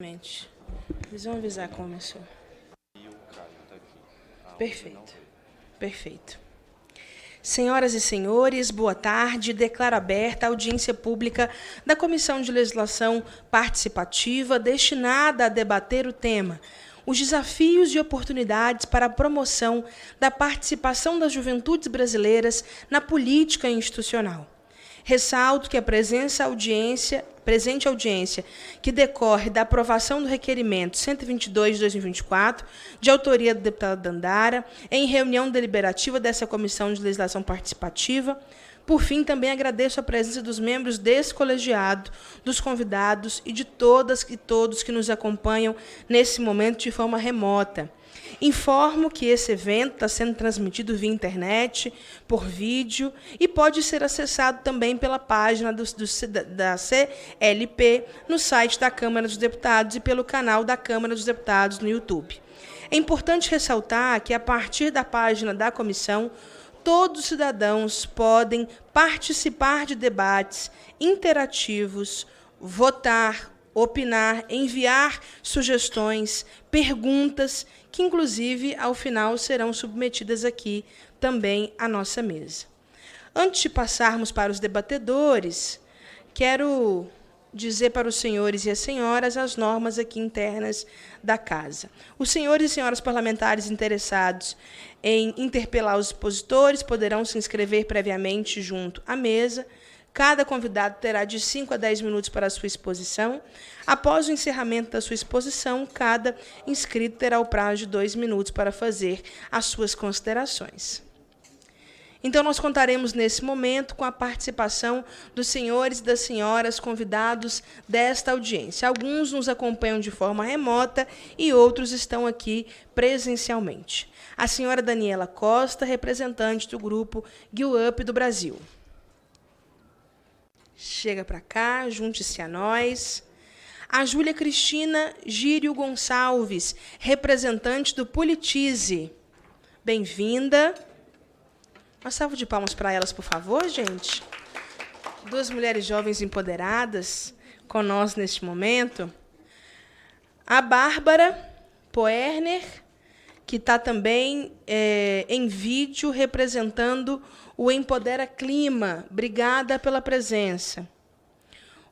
Mente. Eles vão avisar como começou. E o Caio está aqui. Perfeito. Perfeito. Senhoras e senhores, boa tarde. Declaro aberta a audiência pública da Comissão de Legislação Participativa destinada a debater o tema: os desafios e oportunidades para a promoção da participação das juventudes brasileiras na política institucional. Ressalto que a presente audiência, que decorre da aprovação do requerimento 122 de 2024, de autoria do deputado Dandara, em reunião deliberativa dessa Comissão de Legislação Participativa. Por fim, também agradeço a presença dos membros desse colegiado, dos convidados e de todas e todos que nos acompanham nesse momento de forma remota. Informo que esse evento está sendo transmitido via internet, por vídeo, e pode ser acessado também pela página da CLP, no site da Câmara dos Deputados e pelo canal da Câmara dos Deputados no YouTube. É importante ressaltar que, a partir da página da comissão, todos os cidadãos podem participar de debates interativos, votar, opinar, enviar sugestões, perguntas, que, inclusive, ao final, serão submetidas aqui também à nossa mesa. Antes de passarmos para os debatedores, quero dizer para os senhores e as senhoras as normas aqui internas da Casa. Os senhores e senhoras parlamentares interessados em interpelar os expositores poderão se inscrever previamente junto à mesa. Cada convidado terá de 5 a 10 minutos para a sua exposição. Após o encerramento da sua exposição, cada inscrito terá o prazo de 2 minutos para fazer as suas considerações. Então, nós contaremos, nesse momento, com a participação dos senhores e das senhoras convidados desta audiência. Alguns nos acompanham de forma remota e outros estão aqui presencialmente. A senhora Daniela Costa, representante do grupo GUUP do Brasil. Chega para cá, junte-se a nós. A Júlia Cristina Gírio Gonçalves, representante do Politize. Bem-vinda. Uma salva de palmas para elas, por favor, gente. Duas mulheres jovens empoderadas conosco neste momento. A Bárbara Poerner, que está também em vídeo representando o Empodera Clima. Obrigada pela presença.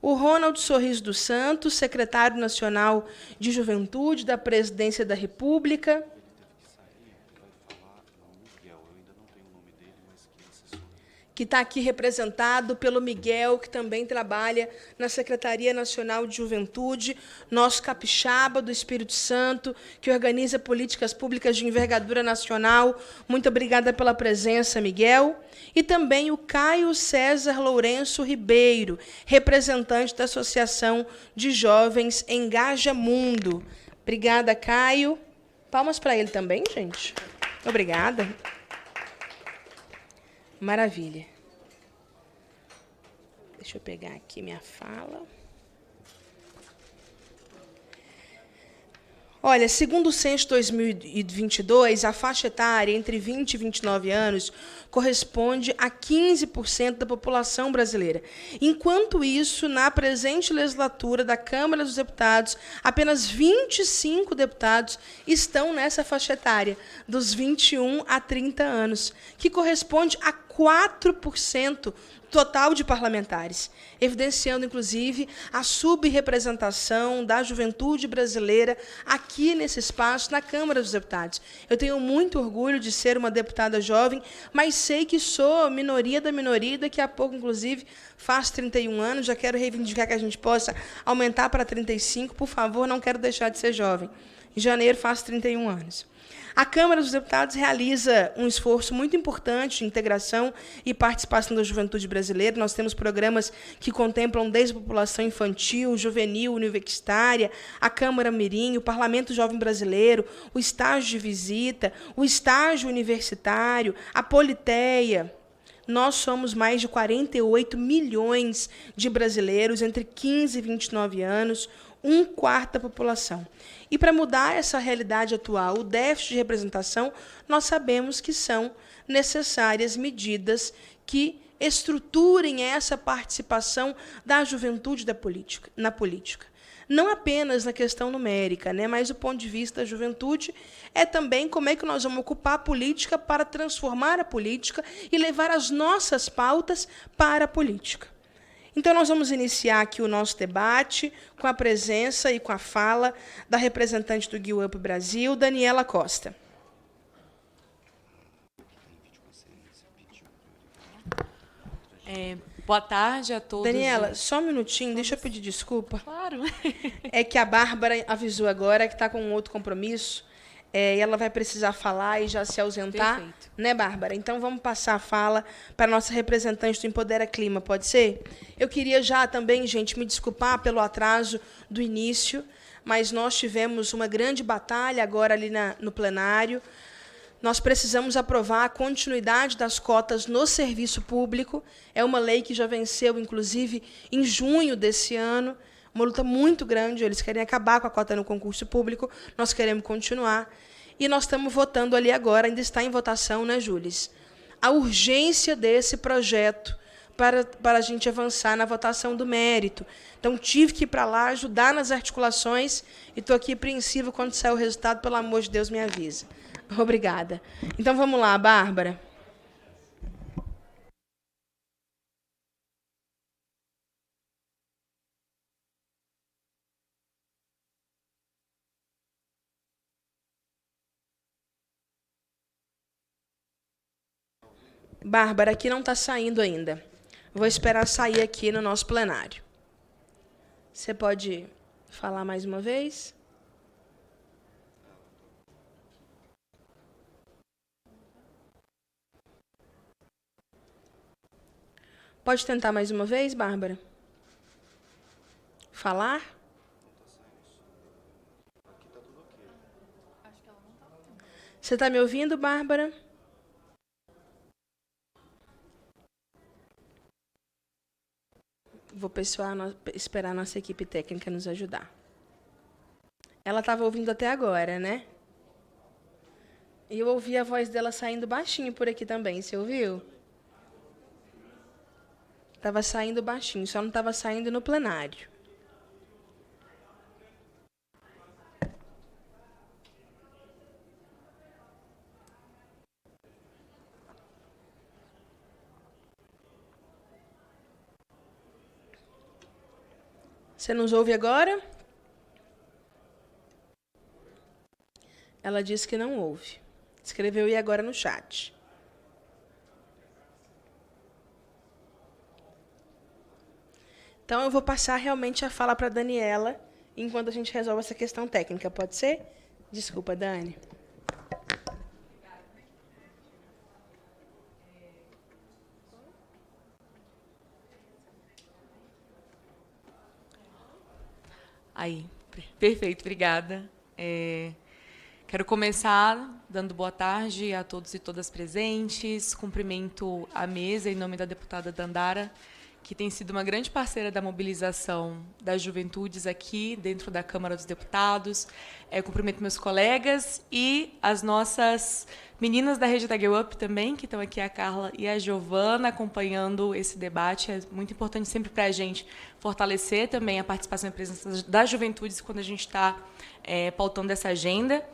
O Ronald Sorriso dos Santos, secretário nacional de Juventude da Presidência da República. Que está aqui representado pelo Miguel, que também trabalha na Secretaria Nacional de Juventude, nosso capixaba do Espírito Santo, que organiza políticas públicas de envergadura nacional. Muito obrigada pela presença, Miguel. E também o Caio César Lourenço Ribeiro, representante da Associação de Jovens Engaja Mundo. Obrigada, Caio. Palmas para ele também, gente. Obrigada. Maravilha. Deixa eu pegar aqui minha fala. Olha, segundo o censo de 2022, a faixa etária entre 20 e 29 anos corresponde a 15% da população brasileira. Enquanto isso, na presente legislatura da Câmara dos Deputados, apenas 25 deputados estão nessa faixa etária, dos 21 a 30 anos, que corresponde a 4% total de parlamentares, evidenciando, inclusive, a subrepresentação da juventude brasileira aqui nesse espaço, na Câmara dos Deputados. Eu tenho muito orgulho de ser uma deputada jovem, mas sei que sou minoria da minoria, e daqui a pouco, inclusive, faço 31 anos, já quero reivindicar que a gente possa aumentar para 35, por favor, não quero deixar de ser jovem. Em janeiro, faço 31 anos. A Câmara dos Deputados realiza um esforço muito importante de integração e participação da juventude brasileira. Nós temos programas que contemplam desde a população infantil, juvenil, universitária, a Câmara Mirim, o Parlamento Jovem Brasileiro, o estágio de visita, o estágio universitário, a Politeia. Nós somos mais de 48 milhões de brasileiros entre 15 e 29 anos, 1/4 da população. E para mudar essa realidade atual, o déficit de representação, nós sabemos que são necessárias medidas que estruturem essa participação da juventude na política. não apenas na questão numérica, né, mas do ponto de vista da juventude, é também como é que nós vamos ocupar a política para transformar a política e levar as nossas pautas para a política. Então, nós vamos iniciar aqui o nosso debate com a presença e com a fala da representante do Give Up Brasil, Daniela Costa. Boa tarde a todos. Daniela, só um minutinho, deixa eu pedir desculpa. Claro. É que a Bárbara avisou agora que está com um outro compromisso, e ela vai precisar falar e já se ausentar. Perfeito. Né, Bárbara? Então, vamos passar a fala para a nossa representante do Empodera Clima, pode ser? Eu queria já também, gente, me desculpar pelo atraso do início, mas nós tivemos uma grande batalha agora ali no plenário. Nós precisamos aprovar a continuidade das cotas no serviço público. É uma lei que já venceu, inclusive, em junho desse ano. Uma luta muito grande. Eles querem acabar com a cota no concurso público. Nós queremos continuar. E nós estamos votando ali agora, ainda está em votação, né, Júlis? A urgência desse projeto para a gente avançar na votação do mérito. Então, tive que ir para lá, ajudar nas articulações, e estou aqui apreensiva quando sair o resultado, pelo amor de Deus, me avisa. Obrigada. Então, vamos lá, Bárbara. Bárbara, aqui não está saindo ainda. Vou esperar sair aqui no nosso plenário. Você pode falar mais uma vez? Pode tentar mais uma vez, Bárbara? Falar? Você está me ouvindo, Bárbara? Vou esperar a nossa equipe técnica nos ajudar. Ela estava ouvindo até agora, né? E eu ouvi a voz dela saindo baixinho por aqui também. Você ouviu? Estava saindo baixinho, só não estava saindo no plenário. Você nos ouve agora? Ela disse que não ouve. Escreveu "e agora" no chat. Então, eu vou passar realmente a fala para a Daniela, enquanto a gente resolve essa questão técnica. Pode ser? Desculpa, Dani. Aí, perfeito, obrigada. Quero começar dando boa tarde a todos e todas presentes. Cumprimento a mesa em nome da deputada Dandara, que tem sido uma grande parceira da mobilização das juventudes aqui dentro da Câmara dos Deputados. Cumprimento meus colegas e as nossas meninas da rede da Give Up também, que estão aqui, a Carla e a Giovana, acompanhando esse debate. É muito importante sempre para a gente fortalecer também a participação e a presença das juventudes quando a gente está pautando essa agenda.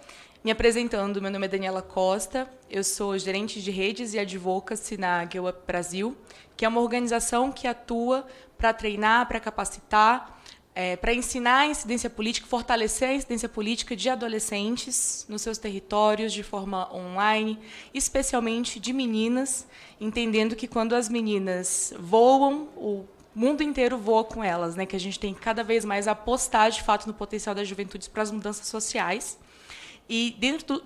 Me apresentando, meu nome é Daniela Costa, eu sou gerente de redes e advocacy na Give Up Brasil, que é uma organização que atua para treinar, para capacitar, para ensinar a incidência política, fortalecer a incidência política de adolescentes nos seus territórios de forma online, especialmente de meninas, entendendo que quando as meninas voam, o mundo inteiro voa com elas, né? Que a gente tem que cada vez mais apostar, de fato, no potencial das juventudes para as mudanças sociais. E dentro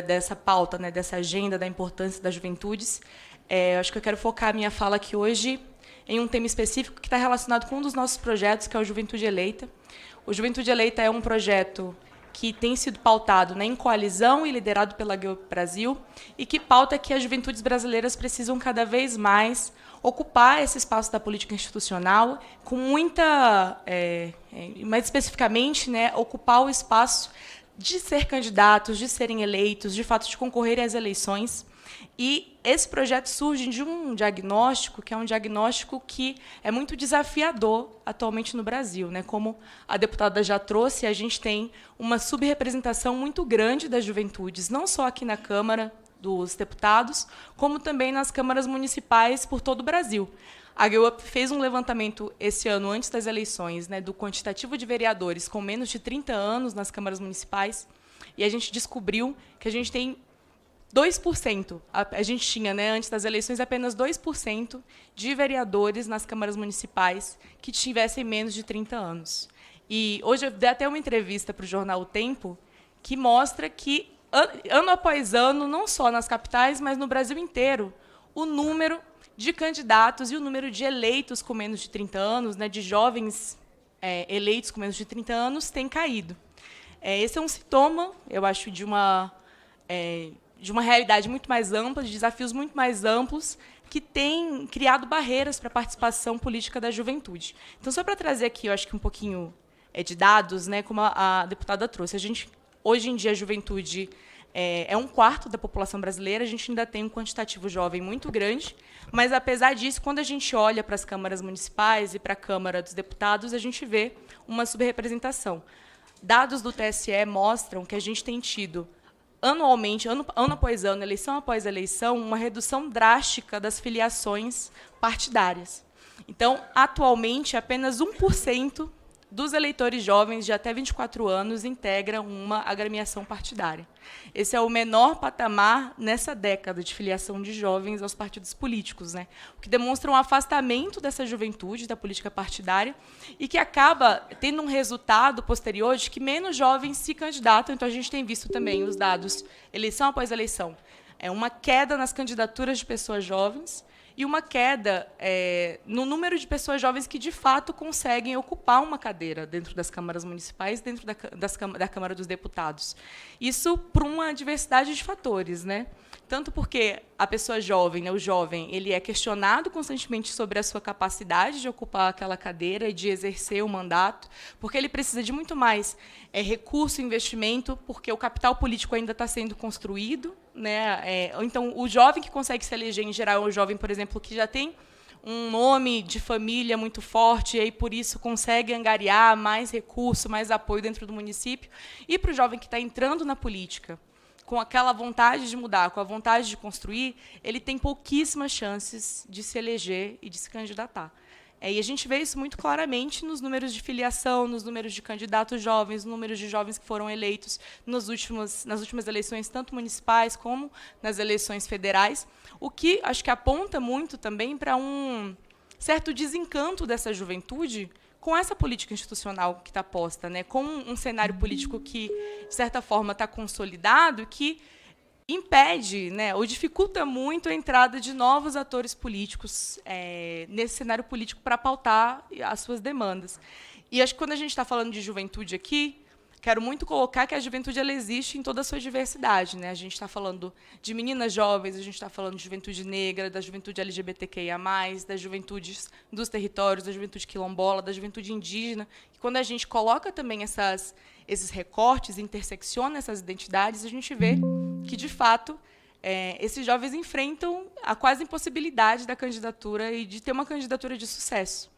dessa pauta, né, dessa agenda da importância das juventudes, acho que eu quero focar a minha fala aqui hoje em um tema específico que está relacionado com um dos nossos projetos, que é o Juventude Eleita. O Juventude Eleita é um projeto que tem sido pautado, né, em coalizão e liderado pela Give Up Brasil, e que pauta que as juventudes brasileiras precisam cada vez mais ocupar esse espaço da política institucional, com muita, mais especificamente, né, ocupar o espaço de ser candidatos, de serem eleitos, de fato, de concorrerem às eleições. E esse projeto surge de um diagnóstico, que é um diagnóstico que é muito desafiador atualmente no Brasil, né? Como a deputada já trouxe, a gente tem uma subrepresentação muito grande das juventudes, não só aqui na Câmara dos Deputados, como também nas câmaras municipais por todo o Brasil. A GEUP fez um levantamento esse ano, antes das eleições, né, do quantitativo de vereadores com menos de 30 anos nas câmaras municipais, e a gente descobriu que a gente tem 2%. A gente tinha, né, antes das eleições, apenas 2% de vereadores nas câmaras municipais que tivessem menos de 30 anos. E hoje eu dei até uma entrevista para o jornal O Tempo, que mostra que, ano após ano, não só nas capitais, mas no Brasil inteiro, o número de candidatos e o número de eleitos com menos de 30 anos, né, de jovens eleitos com menos de 30 anos, tem caído. Esse é um sintoma, eu acho, de uma realidade muito mais ampla, de desafios muito mais amplos, que tem criado barreiras para a participação política da juventude. Então, só para trazer aqui, eu acho que um pouquinho de dados, né, como a deputada trouxe, hoje em dia, a juventude é 1/4 da população brasileira, a gente ainda tem um quantitativo jovem muito grande, mas, apesar disso, quando a gente olha para as câmaras municipais e para a Câmara dos Deputados, a gente vê uma subrepresentação. Dados do TSE mostram que a gente tem tido, anualmente, ano após ano, eleição após eleição, uma redução drástica das filiações partidárias. Então, atualmente, apenas 1% dos eleitores jovens de até 24 anos integram uma agremiação partidária. Esse é o menor patamar nessa década de filiação de jovens aos partidos políticos, né? O que demonstra um afastamento dessa juventude da política partidária e que acaba tendo um resultado posterior de que menos jovens se candidatam. Então, a gente tem visto também os dados, eleição após eleição, uma queda nas candidaturas de pessoas jovens e uma queda no número de pessoas jovens que, de fato, conseguem ocupar uma cadeira dentro das câmaras municipais, dentro da Câmara dos Deputados. Isso por uma diversidade de fatores, né? Tanto porque a pessoa jovem, né, o jovem, ele é questionado constantemente sobre a sua capacidade de ocupar aquela cadeira e de exercer o mandato, porque ele precisa de muito mais recurso e investimento, porque o capital político ainda está sendo construído, né? Então, o jovem que consegue se eleger, em geral, é um jovem, por exemplo, que já tem um nome de família muito forte e aí, por isso, consegue angariar mais recurso, mais apoio dentro do município. E para o jovem que está entrando na política, com aquela vontade de mudar, com a vontade de construir, ele tem pouquíssimas chances de se eleger e de se candidatar. E a gente vê isso muito claramente nos números de filiação, nos números de candidatos jovens, nos números de jovens que foram eleitos nas últimas eleições, tanto municipais como nas eleições federais, o que acho que aponta muito também para um certo desencanto dessa juventude com essa política institucional que está posta, né, com um cenário político que, de certa forma, está consolidado, que impede, né, ou dificulta muito a entrada de novos atores políticos nesse cenário político para pautar as suas demandas. E acho que, quando a gente está falando de juventude aqui, quero muito colocar que a juventude ela existe em toda a sua diversidade, né? A gente está falando de meninas jovens, a gente está falando de juventude negra, da juventude LGBTQIA+, das juventudes dos territórios, da juventude quilombola, da juventude indígena. E quando a gente coloca também esses recortes, intersecciona essas identidades, a gente vê que, de fato, esses jovens enfrentam a quase impossibilidade da candidatura e de ter uma candidatura de sucesso.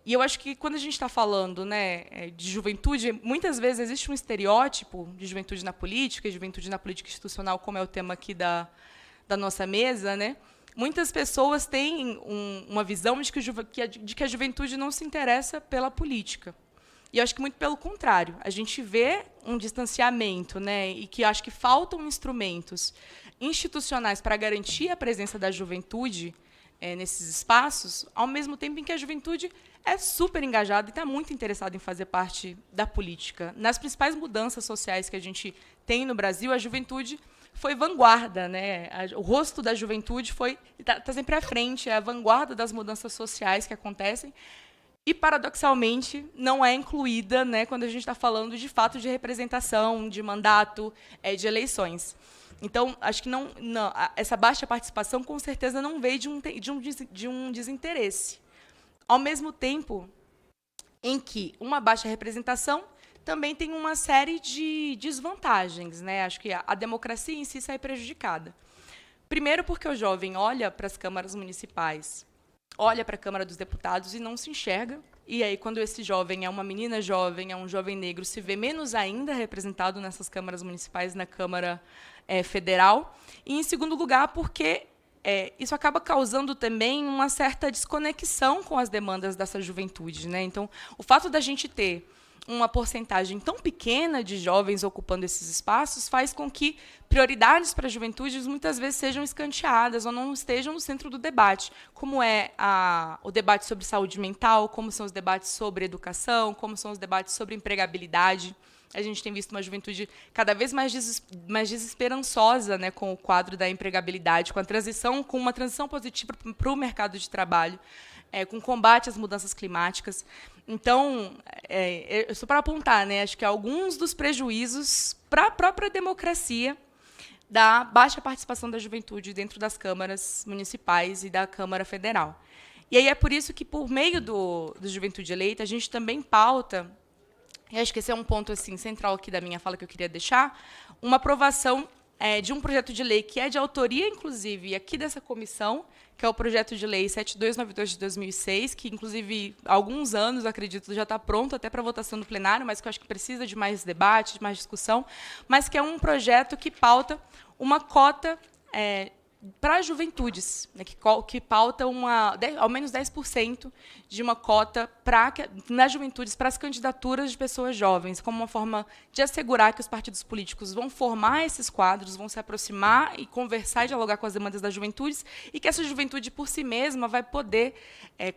E eu acho que, quando a gente está falando, né, de juventude, muitas vezes existe um estereótipo de juventude na política, e juventude na política institucional, como é o tema aqui da nossa mesa, né? Muitas pessoas têm uma visão de que a juventude não se interessa pela política. E eu acho que, muito pelo contrário, a gente vê um distanciamento, né, e que acho que faltam instrumentos institucionais para garantir a presença da juventude nesses espaços, ao mesmo tempo em que a juventude é super engajada e está muito interessada em fazer parte da política. Nas principais mudanças sociais que a gente tem no Brasil, a juventude foi vanguarda, né? O rosto da juventude está sempre à frente, é a vanguarda das mudanças sociais que acontecem e, paradoxalmente, não é incluída, né, quando a gente está falando, de fato, de representação, de mandato, de eleições. Então, acho que essa baixa participação, com certeza, não veio de um desinteresse. Ao mesmo tempo em que uma baixa representação também tem uma série de desvantagens, né? Acho que a democracia em si sai prejudicada. Primeiro, porque o jovem olha para as câmaras municipais, olha para a Câmara dos Deputados e não se enxerga. E aí, quando esse jovem é uma menina jovem, é um jovem negro, se vê menos ainda representado nessas câmaras municipais, na Câmara Federal. E, em segundo lugar, porque isso acaba causando também uma certa desconexão com as demandas dessa juventude, né? Então, o fato da gente ter uma porcentagem tão pequena de jovens ocupando esses espaços faz com que prioridades para a juventude muitas vezes sejam escanteadas ou não estejam no centro do debate, como é o debate sobre saúde mental, como são os debates sobre educação, como são os debates sobre empregabilidade. A gente tem visto uma juventude cada vez mais desesperançosa, né, com o quadro da empregabilidade, com uma transição positiva para o mercado de trabalho, com combate às mudanças climáticas. Então, só para apontar, né, acho que alguns dos prejuízos para a própria democracia da baixa participação da juventude dentro das câmaras municipais e da Câmara Federal. E aí é por isso que, por meio do Juventude Eleita, a gente também pauta, e acho que esse é um ponto assim, central aqui da minha fala que eu queria deixar, uma aprovação de um projeto de lei que é de autoria, inclusive, aqui dessa comissão, que é o projeto de lei 7292 de 2006, que, inclusive, há alguns anos, acredito, já está pronto até para votação no plenário, mas que eu acho que precisa de mais debate, de mais discussão, mas que é um projeto que pauta uma cota para as juventudes, né, que pauta ao menos 10% de uma cota nas juventudes para as candidaturas de pessoas jovens, como uma forma de assegurar que os partidos políticos vão formar esses quadros, vão se aproximar e conversar e dialogar com as demandas das juventudes, e que essa juventude, por si mesma, vai poder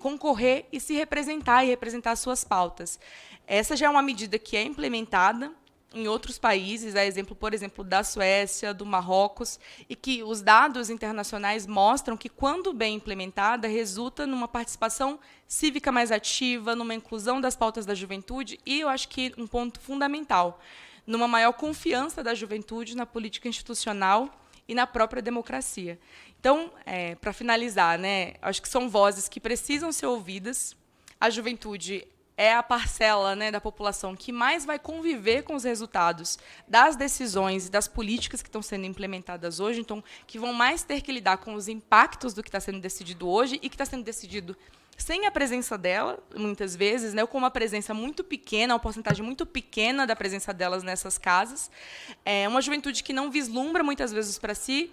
concorrer e se representar e representar as suas pautas. Essa já é uma medida que é implementada em outros países, a exemplo, por exemplo, da Suécia, do Marrocos, e que os dados internacionais mostram que, quando bem implementada, resulta numa participação cívica mais ativa, numa inclusão das pautas da juventude e, eu acho que um ponto fundamental, numa maior confiança da juventude na política institucional e na própria democracia. Então, para finalizar, né, acho que são vozes que precisam ser ouvidas. A juventude é a parcela, né, da população que mais vai conviver com os resultados das decisões e das políticas que estão sendo implementadas hoje, então, que vão mais ter que lidar com os impactos do que está sendo decidido hoje e que está sendo decidido sem a presença dela, muitas vezes, né, ou com uma presença muito pequena, uma porcentagem muito pequena da presença delas nessas casas. É uma juventude que não vislumbra, muitas vezes, para si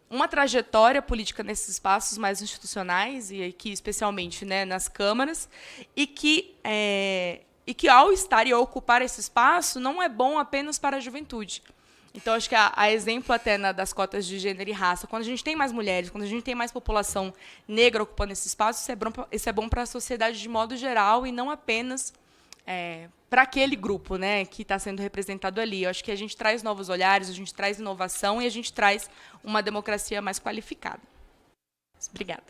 uma trajetória política nesses espaços mais institucionais, e aqui especialmente, né, nas câmaras, e que ao estar e ao ocupar esse espaço não é bom apenas para a juventude. Então, acho que a exemplo até das cotas de gênero e raça, quando a gente tem mais mulheres, quando a gente tem mais população negra ocupando esse espaço, isso é bom para a sociedade de modo geral e não apenas para aquele grupo, né, que está sendo representado ali. Eu acho que a gente traz novos olhares, a gente traz inovação e a gente traz uma democracia mais qualificada. Obrigada.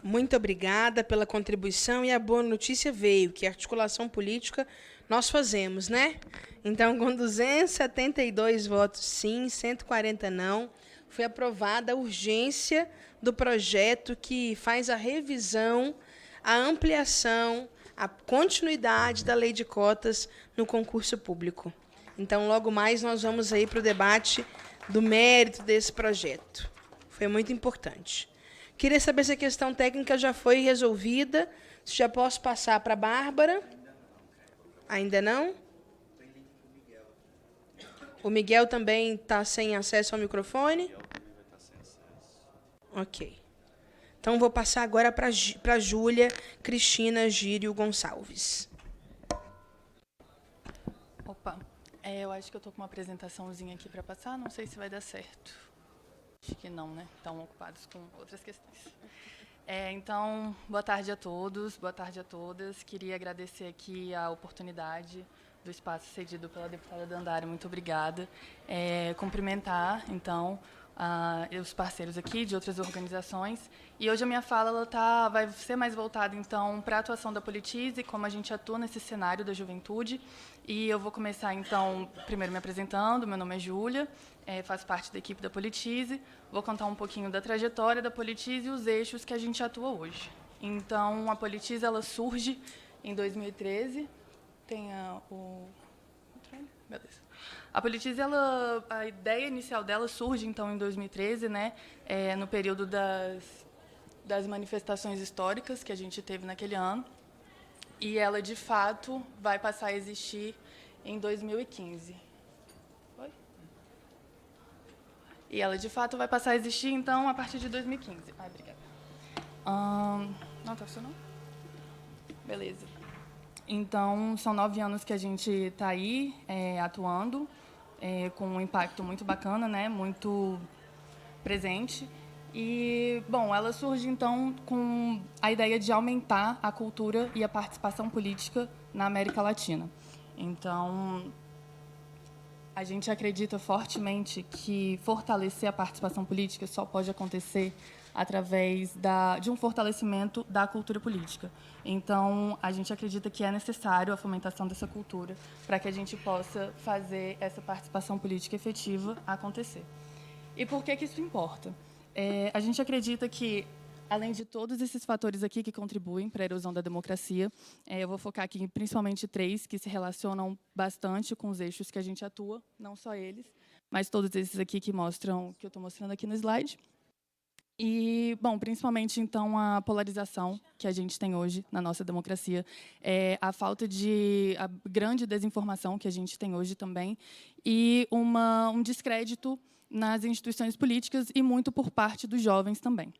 Muito obrigada pela contribuição, e a boa notícia veio, que a articulação política nós fazemos, né? Então, com 272 votos sim, 140 não, foi aprovada a urgência do projeto que faz a revisão, a ampliação, a continuidade da lei de cotas no concurso público. Então, logo mais, nós vamos aí para o debate do mérito desse projeto. Foi muito importante. Queria saber se a questão técnica já foi resolvida. Se já posso passar para a Bárbara. Ainda não? O Miguel também está sem acesso ao microfone? Ok. Então, vou passar agora para a Júlia Cristina Gírio Gonçalves. Opa, eu acho que eu estou com uma apresentaçãozinha aqui para passar, não sei se vai dar certo. Acho que não, né? Estão ocupados com outras questões. Então, boa tarde a todos, boa tarde a todas. Queria agradecer aqui a oportunidade do espaço cedido pela deputada Dandara, muito obrigada. Cumprimentar, então, os parceiros aqui de outras organizações. E hoje a minha fala vai ser mais voltada, então, para a atuação da Politize, como a gente atua nesse cenário da juventude. E eu vou começar, então, primeiro me apresentando. Meu nome é Júlia, faço parte da equipe da Politize. Vou contar um pouquinho da trajetória da Politize e os eixos que a gente atua hoje. Então, a Politize ela surge em 2013, tem o... Beleza. A Politize, a ideia inicial dela surge, então, em 2013, né, no período das manifestações históricas que a gente teve naquele ano, e ela, de fato, vai passar a existir em 2015. Oi? E ela, de fato, vai passar a existir, então, a partir de 2015. Ai, obrigada. Não está funcionando? Beleza. Então, são 9 anos que a gente está aí atuando, com um impacto muito bacana, né, muito presente. E, bom, ela surge, então, com a ideia de aumentar a cultura e a participação política na América Latina. Então, a gente acredita fortemente que fortalecer a participação política só pode acontecer através de um fortalecimento da cultura política. Então, a gente acredita que é necessário a fomentação dessa cultura para que a gente possa fazer essa participação política efetiva acontecer. E por que isso importa? A gente acredita que, além de todos esses fatores aqui que contribuem para a erosão da democracia, eu vou focar aqui em principalmente 3 que se relacionam bastante com os eixos que a gente atua, não só eles, mas todos esses aqui que mostram, que eu estou mostrando aqui no slide. E, bom, principalmente, então, a polarização que a gente tem hoje na nossa democracia, a grande desinformação que a gente tem hoje também, e um descrédito nas instituições políticas e muito por parte dos jovens também.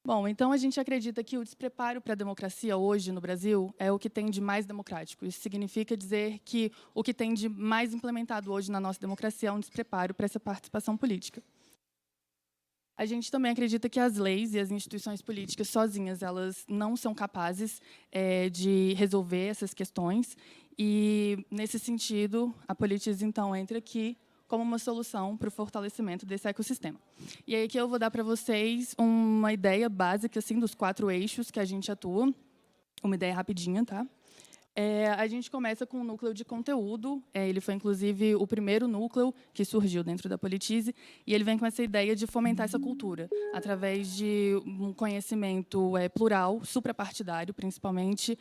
Bom, então a gente acredita que o despreparo para a democracia hoje no Brasil é o que tem de mais democrático. Isso significa dizer que o que tem de mais implementado hoje na nossa democracia é um despreparo para essa participação política. A gente também acredita que as leis e as instituições políticas sozinhas elas não são capazes de resolver essas questões e, nesse sentido, a Politize, então, entra aqui como uma solução para o fortalecimento desse ecossistema. E aí que eu vou dar para vocês uma ideia básica assim, dos 4 eixos que a gente atua, uma ideia rapidinha, tá? A gente começa com o núcleo de conteúdo, ele foi, inclusive, o primeiro núcleo que surgiu dentro da Politize, e ele vem com essa ideia de fomentar essa cultura, através de um conhecimento plural, suprapartidário, principalmente,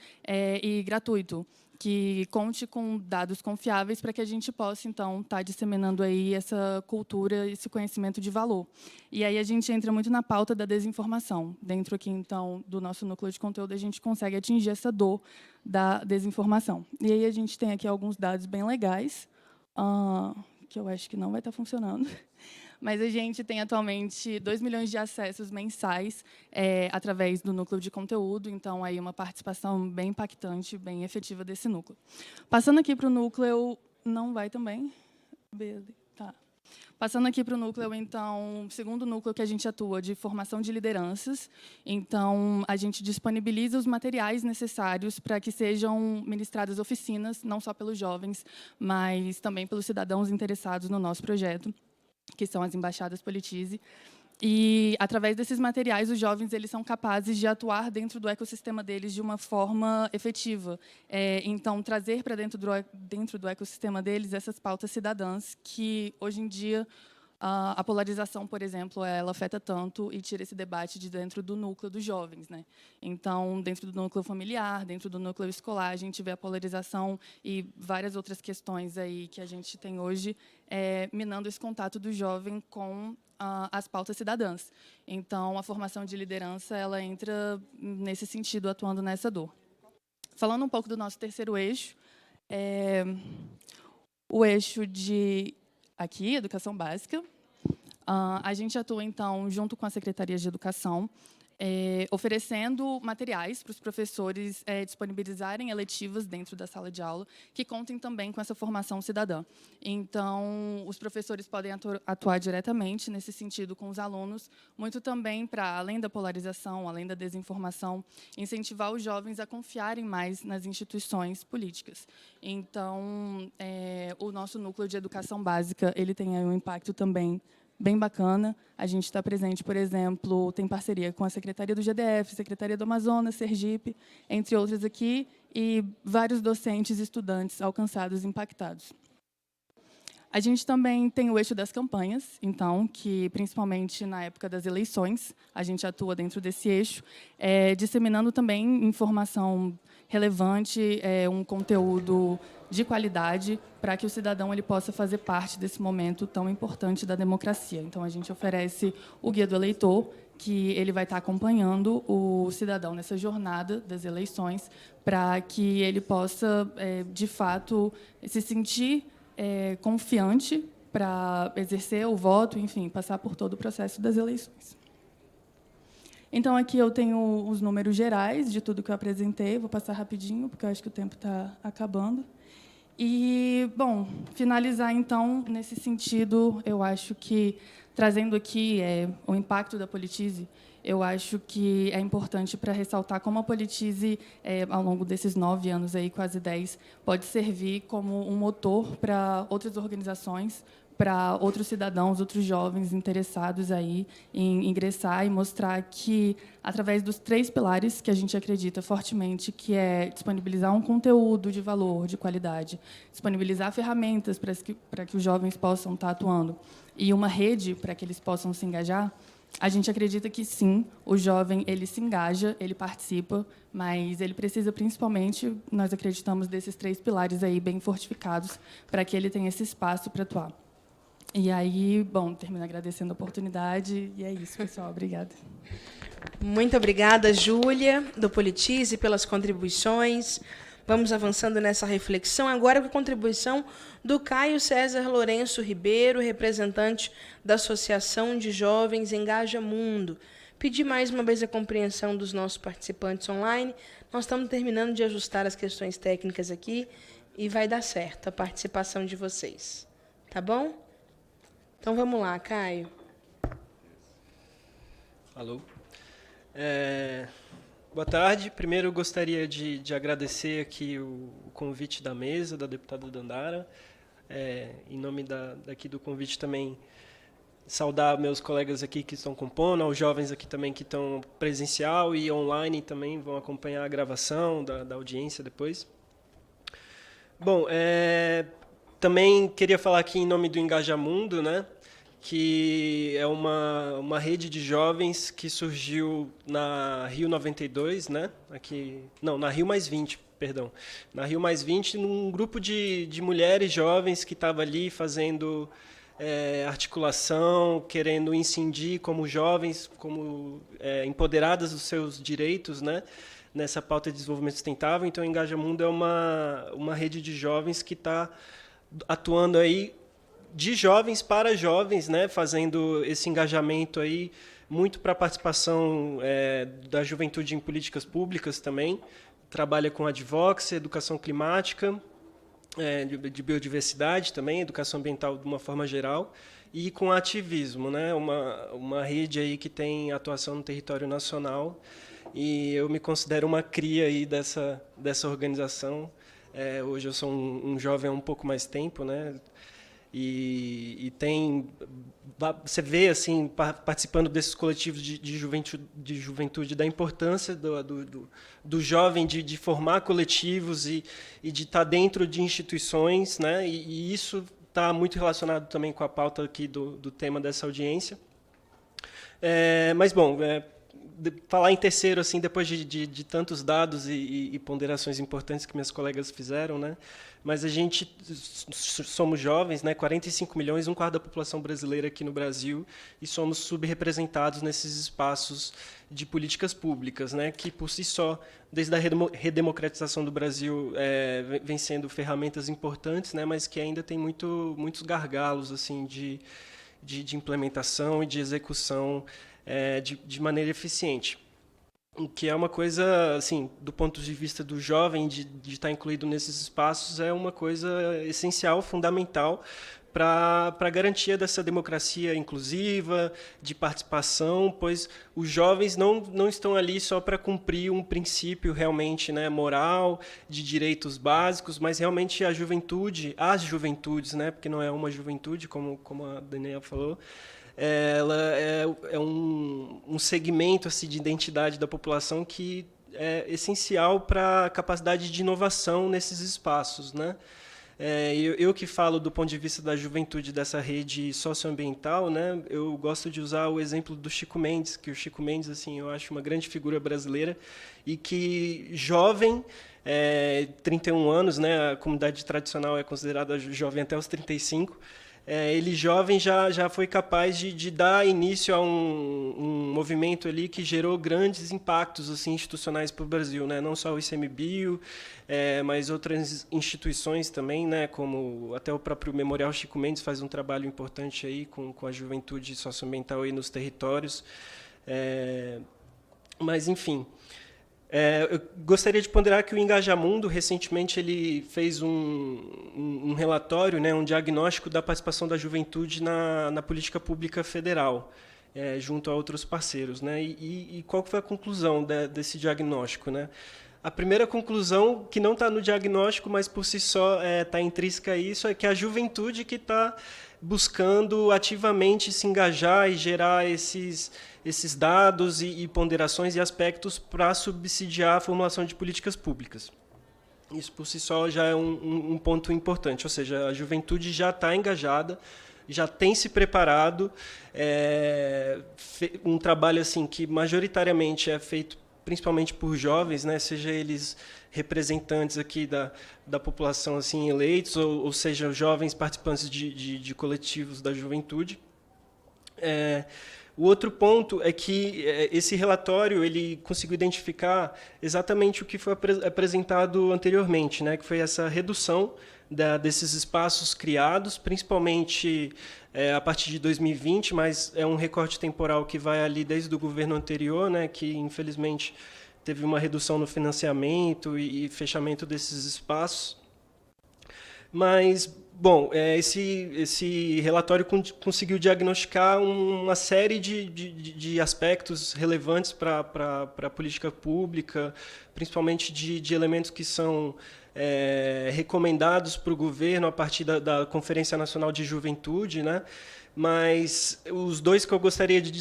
e gratuito, que conte com dados confiáveis para que a gente possa, então, estar disseminando aí essa cultura, esse conhecimento de valor. E aí a gente entra muito na pauta da desinformação. Dentro aqui, então, do nosso núcleo de conteúdo, a gente consegue atingir essa dor da desinformação. E aí a gente tem aqui alguns dados bem legais, que eu acho que não vai estar funcionando. Mas a gente tem atualmente 2 milhões de acessos mensais através do núcleo de conteúdo, então aí uma participação bem impactante, bem efetiva desse núcleo. Passando aqui para o núcleo, não vai também? Beleza, tá. Passando aqui para o núcleo, então, segundo núcleo que a gente atua de formação de lideranças, então a gente disponibiliza os materiais necessários para que sejam ministradas oficinas, não só pelos jovens, mas também pelos cidadãos interessados no nosso projeto, que são as embaixadas Politize. E, através desses materiais, os jovens eles são capazes de atuar dentro do ecossistema deles de uma forma efetiva. Então, trazer para dentro do ecossistema deles essas pautas cidadãs que, hoje em dia, a polarização, por exemplo, ela afeta tanto e tira esse debate de dentro do núcleo dos jovens, né? Então, dentro do núcleo familiar, dentro do núcleo escolar, a gente vê a polarização e várias outras questões aí que a gente tem hoje minando esse contato do jovem com as pautas cidadãs. Então, a formação de liderança ela entra nesse sentido, atuando nessa dor. Falando um pouco do nosso terceiro eixo, o eixo de aqui, educação básica. A gente atua, então, junto com a Secretaria de Educação, oferecendo materiais para os professores disponibilizarem eletivas dentro da sala de aula, que contem também com essa formação cidadã. Então, os professores podem atuar diretamente, nesse sentido, com os alunos, muito também para, além da polarização, além da desinformação, incentivar os jovens a confiarem mais nas instituições políticas. Então, o nosso núcleo de educação básica ele tem aí um impacto também bem bacana. A gente está presente, por exemplo, tem parceria com a Secretaria do GDF, Secretaria do Amazonas, Sergipe, entre outras aqui, e vários docentes e estudantes alcançados e impactados. A gente também tem o eixo das campanhas, então, que principalmente na época das eleições, a gente atua dentro desse eixo, disseminando também informação relevante, um conteúdo de qualidade, para que o cidadão ele possa fazer parte desse momento tão importante da democracia. Então, a gente oferece o Guia do Eleitor, que ele vai estar acompanhando o cidadão nessa jornada das eleições, para que ele possa, de fato, se sentir confiante para exercer o voto, enfim, passar por todo o processo das eleições. Então, aqui eu tenho os números gerais de tudo que eu apresentei. Vou passar rapidinho, porque eu acho que o tempo está acabando. E, bom, finalizar, então, nesse sentido, eu acho que, trazendo aqui o impacto da Politize, eu acho que é importante para ressaltar como a Politize, ao longo desses 9 anos, aí, quase 10, pode servir como um motor para outras organizações, para outros cidadãos, outros jovens interessados aí em ingressar e mostrar que, através dos 3 pilares que a gente acredita fortemente, que é disponibilizar um conteúdo de valor, de qualidade, disponibilizar ferramentas para que os jovens possam estar atuando, e uma rede para que eles possam se engajar, a gente acredita que, sim, o jovem ele se engaja, ele participa, mas ele precisa, principalmente, nós acreditamos, desses 3 pilares aí bem fortificados, para que ele tenha esse espaço para atuar. E aí, bom, termino agradecendo a oportunidade, e é isso, pessoal. Obrigada. Muito obrigada, Júlia, do Politize, pelas contribuições. Vamos avançando nessa reflexão. Agora com a contribuição do Caio César Lourenço Ribeiro, representante da Associação de Jovens Engaja Mundo. Pedir mais uma vez a compreensão dos nossos participantes online. Nós estamos terminando de ajustar as questões técnicas aqui e vai dar certo a participação de vocês. Tá bom? Então, vamos lá, Caio. Alô. Boa tarde. Primeiro, eu gostaria de agradecer aqui o convite da mesa, da deputada Dandara. Em nome daqui do convite também, saudar meus colegas aqui que estão compondo, aos jovens aqui também que estão presencial e online também, vão acompanhar a gravação da audiência depois. Bom, também queria falar aqui em nome do Engajamundo, né, que é uma rede de jovens que surgiu na Rio 92, né, na Rio Mais 20, perdão. Na Rio Mais 20, num grupo de mulheres jovens que estava ali fazendo articulação, querendo incidir como jovens, como empoderadas dos seus direitos, né, nessa pauta de desenvolvimento sustentável. Então, o Engajamundo é uma rede de jovens que está atuando aí de jovens para jovens, né, fazendo esse engajamento aí muito para a participação da juventude em políticas públicas também. Trabalha com advocacy, educação climática, de biodiversidade também, educação ambiental de uma forma geral, e com ativismo, né, uma rede aí que tem atuação no território nacional, e eu me considero uma cria aí dessa organização. Hoje eu sou um jovem há um pouco mais tempo, né? E você vê assim, participando desses coletivos de juventude, da importância do jovem de formar coletivos e de estar dentro de instituições, né? E isso está muito relacionado também com a pauta aqui do tema dessa audiência. Mas bom, falar em terceiro, assim, depois de tantos dados e ponderações importantes que minhas colegas fizeram, né? Mas a gente somos jovens, né? 45 milhões, um quarto da população brasileira aqui no Brasil, e somos subrepresentados nesses espaços de políticas públicas, né? Que por si só, desde a redemocratização do Brasil, vem sendo ferramentas importantes, né? Mas que ainda tem muitos gargalos assim de implementação e de execução de maneira eficiente, que é uma coisa, assim, do ponto de vista do jovem, de estar incluído nesses espaços, é uma coisa essencial, fundamental, para a garantia dessa democracia inclusiva, de participação, pois os jovens não estão ali só para cumprir um princípio realmente, né, moral, de direitos básicos, mas realmente as juventudes, né, porque não é uma juventude, como a Daniela falou, ela é um segmento assim, de identidade da população que é essencial para a capacidade de inovação nesses espaços, né? Eu que falo do ponto de vista da juventude dessa rede socioambiental, né, eu gosto de usar o exemplo do Chico Mendes, que o Chico Mendes, assim, eu acho uma grande figura brasileira e que jovem, 31 anos, né, a comunidade tradicional é considerada jovem até os 35, ele jovem já foi capaz de dar início a um movimento ali que gerou grandes impactos assim, institucionais para o Brasil, né? Não só o ICMBio, mas outras instituições também, né? Como até o próprio Memorial Chico Mendes faz um trabalho importante aí com a juventude socioambiental aí nos territórios. Mas, enfim... eu gostaria de ponderar que o Engajamundo, recentemente, ele fez um relatório, né, um diagnóstico da participação da juventude na política pública federal, junto a outros parceiros. Né? E qual foi a conclusão desse diagnóstico? Né? A primeira conclusão, que não está no diagnóstico, mas por si só está intrínseca a isso, é que a juventude que está buscando ativamente se engajar e gerar esses dados e ponderações e aspectos para subsidiar a formulação de políticas públicas. Isso, por si só, já é um ponto importante, ou seja, a juventude já está engajada, já tem se preparado, um trabalho assim que majoritariamente é feito principalmente por jovens, né, seja eles representantes aqui da população assim, eleitos, ou seja, jovens participantes de coletivos da juventude. O outro ponto é que esse relatório ele conseguiu identificar exatamente o que foi apresentado anteriormente, né, que foi essa redução desses espaços criados, principalmente a partir de 2020, mas é um recorte temporal que vai ali desde o governo anterior, né, que infelizmente teve uma redução no financiamento e fechamento desses espaços. Mas, bom, esse relatório conseguiu diagnosticar uma série de aspectos relevantes para a política pública, principalmente de elementos que são recomendados para o governo a partir da Conferência Nacional de Juventude, né? Mas os dois que eu gostaria de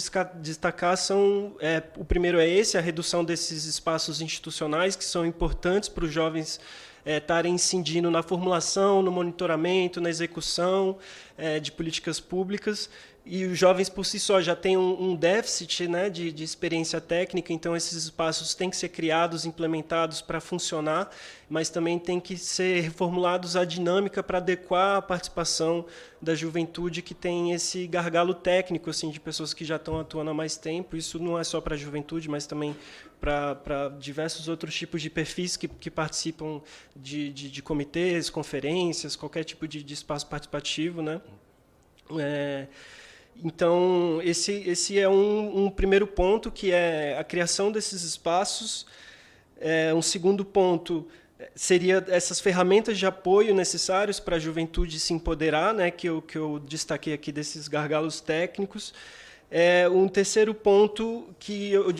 destacar são, o primeiro é esse, a redução desses espaços institucionais, que são importantes para os jovens estarem incidindo na formulação, no monitoramento, na execução de políticas públicas. E os jovens, por si só, já têm um déficit, né, de experiência técnica, então esses espaços têm que ser criados, implementados para funcionar, mas também tem que ser reformulados a dinâmica para adequar a participação da juventude que tem esse gargalo técnico, assim, de pessoas que já estão atuando há mais tempo. Isso não é só para a juventude, mas também para diversos outros tipos de perfis que participam de comitês, conferências, qualquer tipo de espaço participativo, né? Então, esse é um primeiro ponto, que é a criação desses espaços. Um segundo ponto seria essas ferramentas de apoio necessários para a juventude se empoderar, né, que eu destaquei aqui desses gargalos técnicos. Um terceiro ponto que eu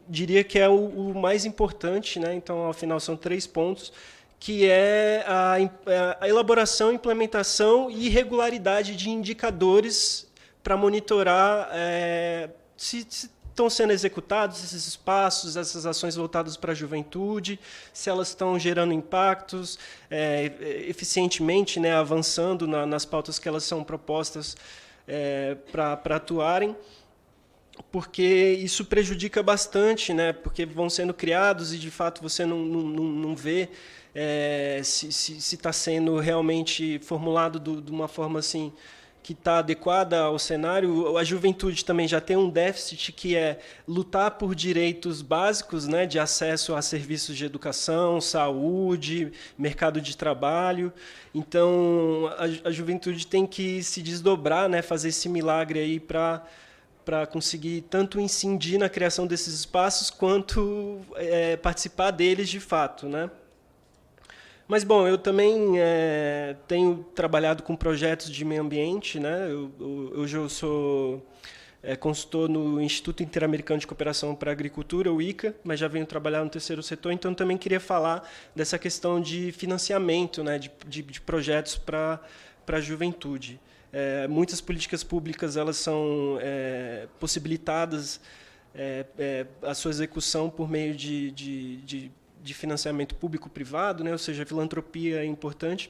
diria que é o mais importante, né, então, ao final, são 3 pontos, que é a elaboração, implementação e regularidade de indicadores para monitorar se estão sendo executados esses espaços, essas ações voltadas para a juventude, se elas estão gerando impactos eficientemente, né, avançando nas pautas que elas são propostas para atuarem, porque isso prejudica bastante, né, porque vão sendo criados e, de fato, você não vê se está sendo realmente formulado de uma forma assim, que está adequada ao cenário. A juventude também já tem um déficit, que é lutar por direitos básicos, né, de acesso a serviços de educação, saúde, mercado de trabalho. Então, a juventude tem que se desdobrar, né, fazer esse milagre aí para conseguir tanto incidir na criação desses espaços, quanto participar deles de fato, né? Mas, bom, eu também tenho trabalhado com projetos de meio ambiente, né? Hoje eu sou consultor no Instituto Interamericano de Cooperação para a Agricultura, o ICA, mas já venho trabalhar no terceiro setor, então também queria falar dessa questão de financiamento, né, de projetos para a juventude. Muitas políticas públicas elas são possibilitadas a sua execução por meio de financiamento público-privado, né? Ou seja, a filantropia é importante,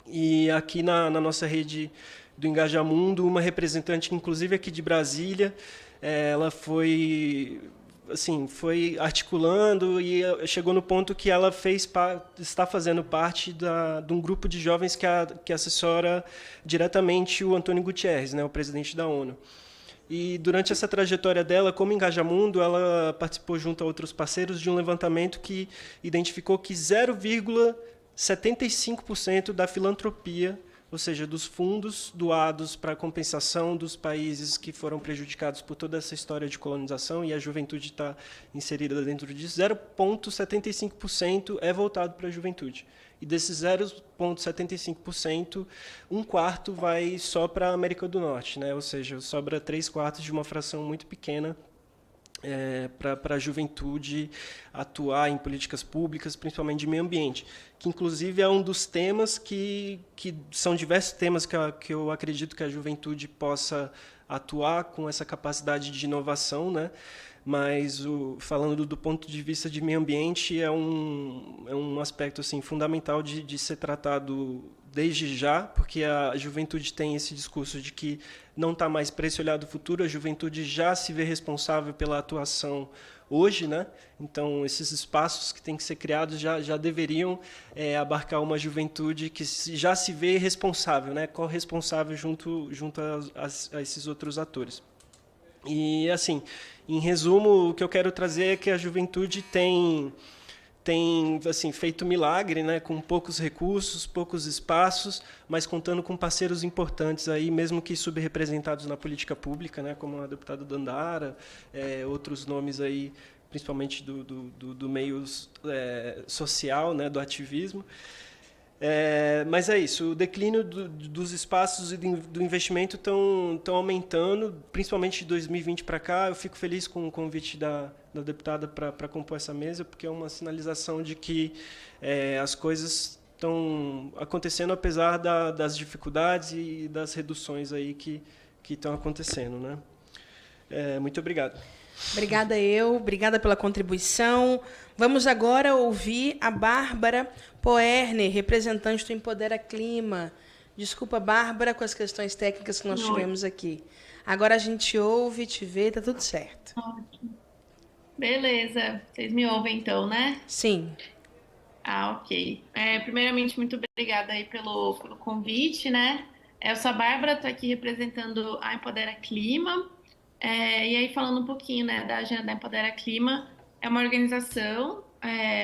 E aqui na nossa rede do Engajamundo, uma representante, inclusive aqui de Brasília, ela foi assim, foi articulando e chegou no ponto que ela está fazendo parte de um grupo de jovens que assessora diretamente o Antônio Guterres, né, o presidente da ONU. E durante essa trajetória dela, como Engajamundo, ela participou junto a outros parceiros de um levantamento que identificou que 0,75% da filantropia, ou seja, dos fundos doados para a compensação dos países que foram prejudicados por toda essa história de colonização, e a juventude está inserida dentro disso, 0,75% é voltado para a juventude. E desses 0,75%, um quarto vai só para a América do Norte, né? Ou seja, sobra 3/4 de uma fração muito pequena para a juventude atuar em políticas públicas, principalmente de meio ambiente, que inclusive é um dos temas que são diversos temas que eu acredito que a juventude possa atuar com essa capacidade de inovação, né? Mas falando do ponto de vista de meio ambiente, é um aspecto assim, fundamental de ser tratado desde já, porque a juventude tem esse discurso de que não está mais para esse olhar do futuro, a juventude já se vê responsável pela atuação hoje, né? Então, esses espaços que têm que ser criados já deveriam abarcar uma juventude que já se vê responsável, né? Corresponsável junto a esses outros atores. E, assim, em resumo, o que eu quero trazer é que a juventude tem assim, feito milagre, né, com poucos recursos, poucos espaços, mas contando com parceiros importantes aí, mesmo que subrepresentados na política pública, né, como a deputada Dandara, outros nomes aí, principalmente do meio social, né, do ativismo. Mas é isso, o declínio dos espaços e do investimento estão aumentando, principalmente de 2020 para cá. Eu fico feliz com o convite da deputada para compor essa mesa, porque é uma sinalização de que as coisas estão acontecendo apesar das dificuldades e das reduções aí que estão acontecendo, né? Muito obrigado. Obrigada pela contribuição. Vamos agora ouvir a Bárbara Poerne, representante do Empodera Clima. Desculpa, Bárbara, com as questões técnicas que nós tivemos aqui. Agora a gente ouve, te vê, tá tudo certo. Ótimo. Beleza, vocês me ouvem então, né? Sim. Ok. Primeiramente, muito obrigada aí pelo convite, né? Eu sou a Bárbara, estou aqui representando a Empodera Clima. E aí, falando um pouquinho, né, da agenda da Empodera Clima, é uma organização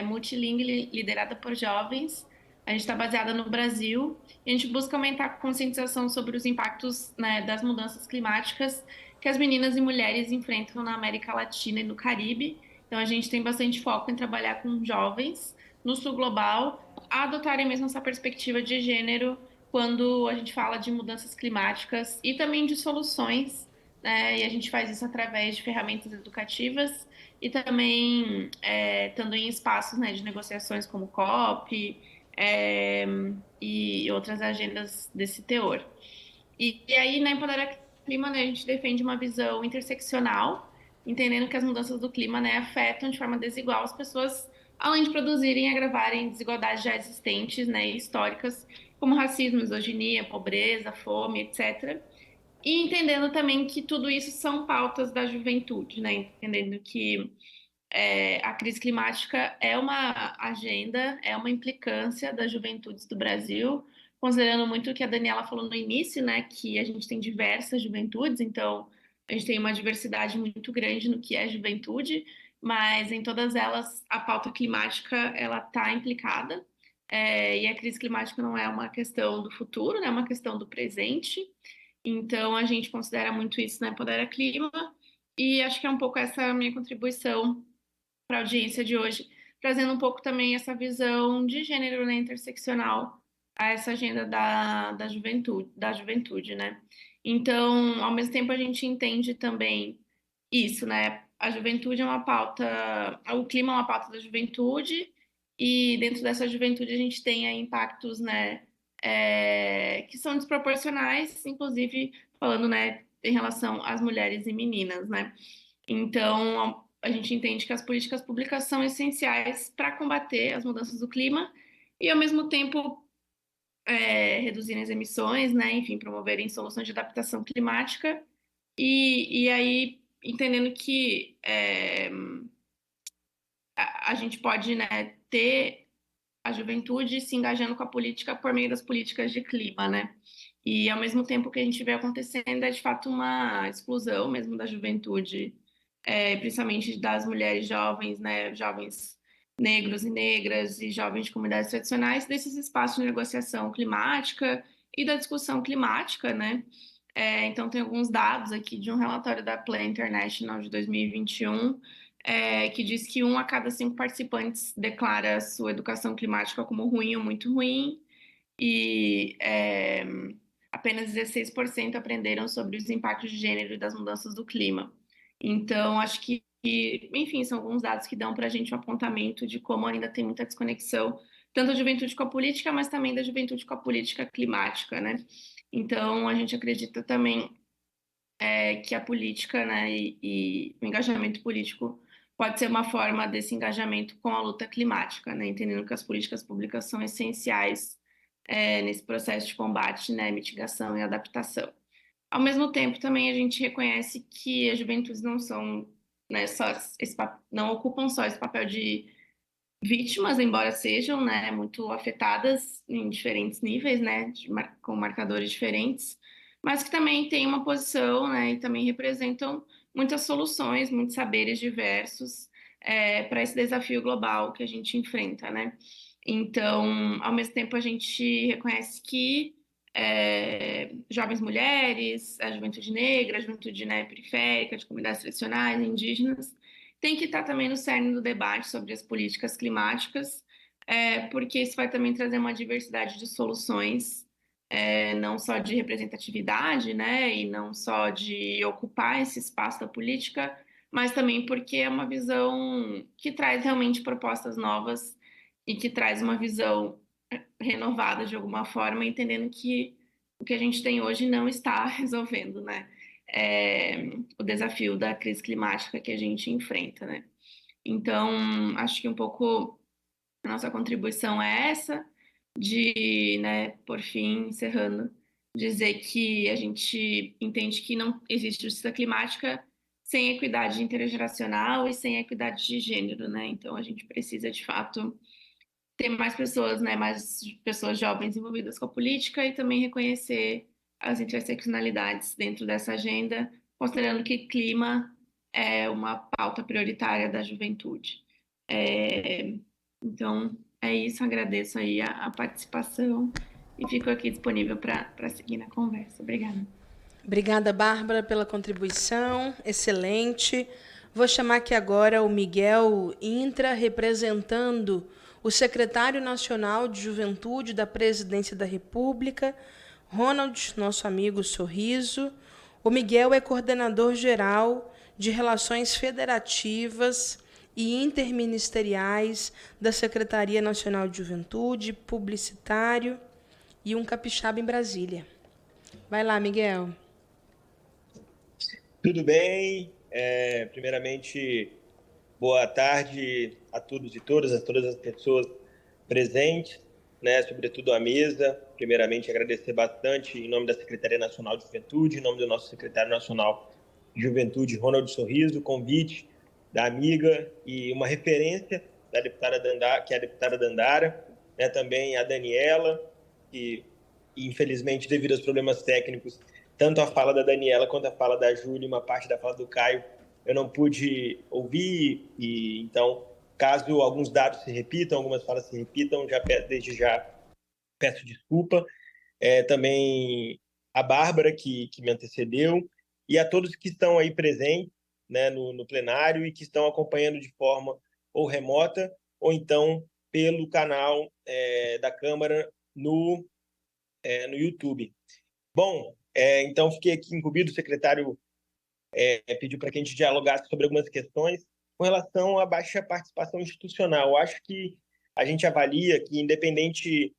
multilingue liderada por jovens. A gente está baseada no Brasil e a gente busca aumentar a conscientização sobre os impactos, né, das mudanças climáticas que as meninas e mulheres enfrentam na América Latina e no Caribe. Então, a gente tem bastante foco em trabalhar com jovens no sul global a adotarem mesmo essa perspectiva de gênero quando a gente fala de mudanças climáticas e também de soluções, né? E a gente faz isso através de ferramentas educativas e também estando em espaços, né, de negociações como COP e outras agendas desse teor. E aí, na Empodera Clima, né, a gente defende uma visão interseccional, entendendo que as mudanças do clima, né, afetam de forma desigual as pessoas, além de produzirem e agravarem desigualdades já existentes, né, e históricas, como racismo, misoginia, pobreza, fome, etc. E entendendo também que tudo isso são pautas da juventude, né? Entendendo que a crise climática é uma agenda, é uma implicância das juventudes do Brasil, considerando muito o que a Daniela falou no início, né? Que a gente tem diversas juventudes, então a gente tem uma diversidade muito grande no que é juventude, mas em todas elas a pauta climática ela está implicada. E a crise climática não é uma questão do futuro, né? É uma questão do presente. Então, a gente considera muito isso na Empodera Clima e acho que é um pouco essa a minha contribuição para a audiência de hoje, trazendo um pouco também essa visão de gênero, né, interseccional a essa agenda da juventude, né? Então, ao mesmo tempo, a gente entende também isso, né? A juventude é uma pauta, o clima é uma pauta da juventude e dentro dessa juventude a gente tem aí impactos, né, que são desproporcionais, inclusive falando, né, em relação às mulheres e meninas, né? Então, a gente entende que as políticas públicas são essenciais para combater as mudanças do clima e, ao mesmo tempo, reduzirem as emissões, né? Enfim, promoverem soluções de adaptação climática. E aí, entendendo que a gente pode, né, ter a juventude se engajando com a política por meio das políticas de clima, né? E ao mesmo tempo que a gente vê acontecendo é de fato uma exclusão mesmo da juventude, principalmente das mulheres jovens, né? Jovens negros e negras e jovens de comunidades tradicionais desses espaços de negociação climática e da discussão climática, né? Então tem alguns dados aqui de um relatório da Plan International de 2021 que diz que 1 a cada 5 participantes declara sua educação climática como ruim ou muito ruim, e apenas 16% aprenderam sobre os impactos de gênero e das mudanças do clima. Então, acho que, enfim, são alguns dados que dão para a gente um apontamento de como ainda tem muita desconexão, tanto da juventude com a política, mas também da juventude com a política climática, né? Então, a gente acredita também que a política, né, e o engajamento político pode ser uma forma desse engajamento com a luta climática, né, entendendo que as políticas públicas são essenciais nesse processo de combate, né, mitigação e adaptação. Ao mesmo tempo, também a gente reconhece que as juventudes não são, né, não ocupam só esse papel de vítimas, embora sejam, né, muito afetadas em diferentes níveis, né, com marcadores diferentes, mas que também têm uma posição, né, e também representam muitas soluções, muitos saberes diversos para esse desafio global que a gente enfrenta, né? Então, ao mesmo tempo, a gente reconhece que jovens mulheres, a juventude negra, a juventude, né, periférica, de comunidades tradicionais, indígenas, tem que estar também no cerne do debate sobre as políticas climáticas, porque isso vai também trazer uma diversidade de soluções, não só de representatividade, né, e não só de ocupar esse espaço da política, mas também porque é uma visão que traz realmente propostas novas e que traz uma visão renovada de alguma forma, entendendo que o que a gente tem hoje não está resolvendo, né? O desafio da crise climática que a gente enfrenta, né? Então, acho que um pouco a nossa contribuição é essa, de, né, por fim, encerrando, dizer que a gente entende que não existe justiça climática sem equidade intergeracional e sem equidade de gênero, né? Então, a gente precisa, de fato, ter mais pessoas, né, mais pessoas jovens envolvidas com a política e também reconhecer as interseccionalidades dentro dessa agenda, considerando que clima é uma pauta prioritária da juventude. Então, é isso, agradeço aí a participação e fico aqui disponível para seguir na conversa. Obrigada. Obrigada, Bárbara, pela contribuição. Excelente. Vou chamar aqui agora o Miguel Intra, representando o secretário nacional de Juventude da Presidência da República, Ronald, nosso amigo Sorriso. O Miguel é coordenador geral de Relações Federativas e Interministeriais da Secretaria Nacional de Juventude, publicitário e um capixaba em Brasília. Vai lá, Miguel. Tudo bem? Primeiramente, boa tarde a todos e todas, a todas as pessoas presentes, né, sobretudo à mesa. Primeiramente, agradecer bastante em nome da Secretaria Nacional de Juventude, em nome do nosso secretário nacional de Juventude, Ronald Sorriso, o convite da amiga e uma referência da deputada Dandara, que é a deputada Dandara, né, também a Daniela, que infelizmente, devido aos problemas técnicos, tanto a fala da Daniela quanto a fala da Júlia, uma parte da fala do Caio, eu não pude ouvir, e então, caso alguns dados se repitam, algumas falas se repitam, desde já peço desculpa. Também a Bárbara, que me antecedeu, e a todos que estão aí presentes, né, no plenário e que estão acompanhando de forma ou remota, ou então pelo canal da Câmara no YouTube. Bom, então fiquei aqui incumbido, o secretário pediu para que a gente dialogasse sobre algumas questões com relação à baixa participação institucional. Eu acho que a gente avalia que, independente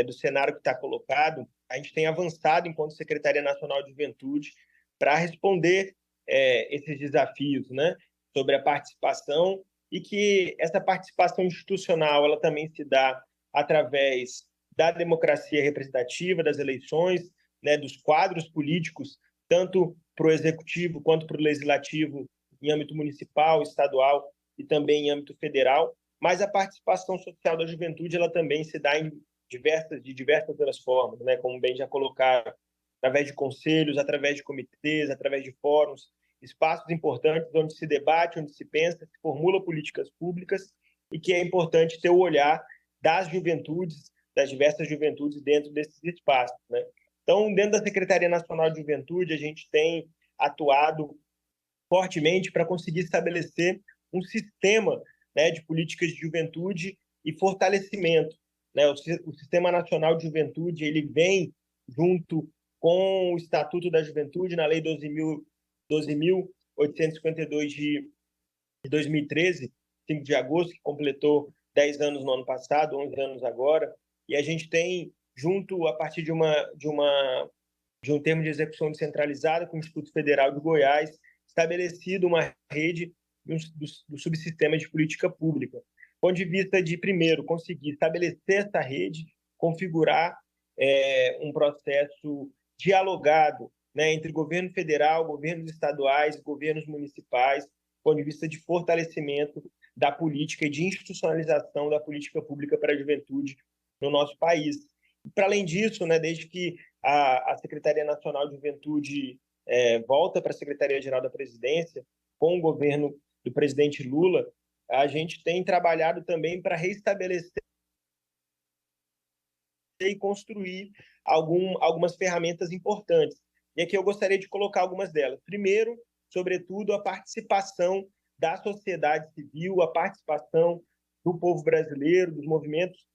do cenário que está colocado, a gente tem avançado enquanto Secretaria Nacional de Juventude para responder esses desafios, né, sobre a participação, e que essa participação institucional ela também se dá através da democracia representativa, das eleições, né, dos quadros políticos, tanto para o executivo quanto para o legislativo, em âmbito municipal, estadual e também em âmbito federal. Mas a participação social da juventude ela também se dá de diversas outras formas, né, como bem já colocaram, através de conselhos, através de comitês, através de fóruns, espaços importantes onde se debate, onde se pensa, se formula políticas públicas e que é importante ter o olhar das juventudes, das diversas juventudes dentro desses espaços, né? Então, dentro da Secretaria Nacional de Juventude, a gente tem atuado fortemente para conseguir estabelecer um sistema, né, de políticas de juventude e fortalecimento, né? O Sistema Nacional de Juventude ele vem junto com o Estatuto da Juventude, na Lei 12.852 de 2013, 5 de agosto, que completou 10 anos no ano passado, 11 anos agora, e a gente tem, junto, a partir de um termo de execução descentralizada com o Instituto Federal de Goiás, estabelecido uma rede do subsistema de política pública, do ponto de vista de, primeiro, conseguir estabelecer essa rede, configurar um processo dialogado, né, entre governo federal, governos estaduais, governos municipais, do ponto de vista de fortalecimento da política e de institucionalização da política pública para a juventude no nosso país. Para além disso, né, desde que a Secretaria Nacional de Juventude volta para a Secretaria-Geral da Presidência, com o governo do presidente Lula, a gente tem trabalhado também para restabelecer e construir algumas ferramentas importantes. E aqui eu gostaria de colocar algumas delas. Primeiro, sobretudo, a participação da sociedade civil, a participação do povo brasileiro, dos movimentos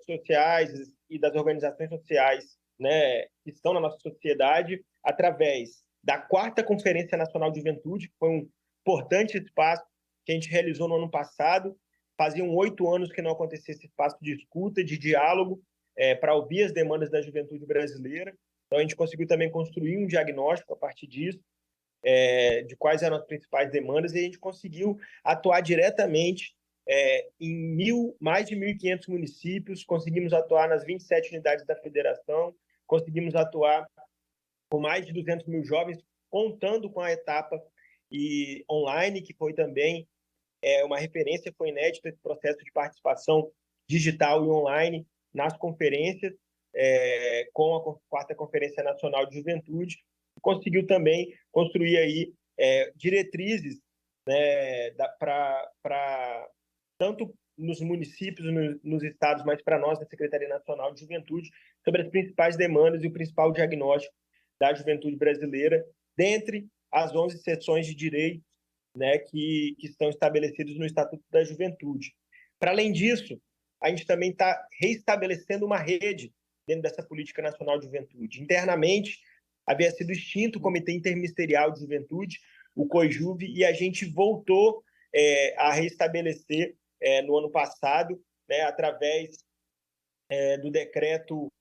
sociais e das organizações sociais, né, que estão na nossa sociedade, através da 4ª Conferência Nacional de Juventude, que foi um importante espaço que a gente realizou no ano passado. Faziam 8 anos que não acontecia esse espaço de escuta, de diálogo, para ouvir as demandas da juventude brasileira. Então, a gente conseguiu também construir um diagnóstico a partir disso, de quais eram as principais demandas, e a gente conseguiu atuar diretamente em mais de 1.500 municípios, conseguimos atuar nas 27 unidades da federação, conseguimos atuar com mais de 200 mil jovens, contando com a etapa online, que foi também uma referência, foi inédito esse processo de participação digital e online nas conferências, com a 4ª Conferência Nacional de Juventude, conseguiu também construir aí diretrizes, né, para tanto nos municípios, nos estados, mas para nós, da Secretaria Nacional de Juventude, sobre as principais demandas e o principal diagnóstico da juventude brasileira, dentre as 11 seções de direitos, né, que estão estabelecidos no Estatuto da Juventude. Para além disso, a gente também está reestabelecendo uma rede dentro dessa Política Nacional de Juventude. Internamente, havia sido extinto o Comitê Interministerial de Juventude, o COIJUV, e a gente voltou a restabelecer no ano passado, né, através do decreto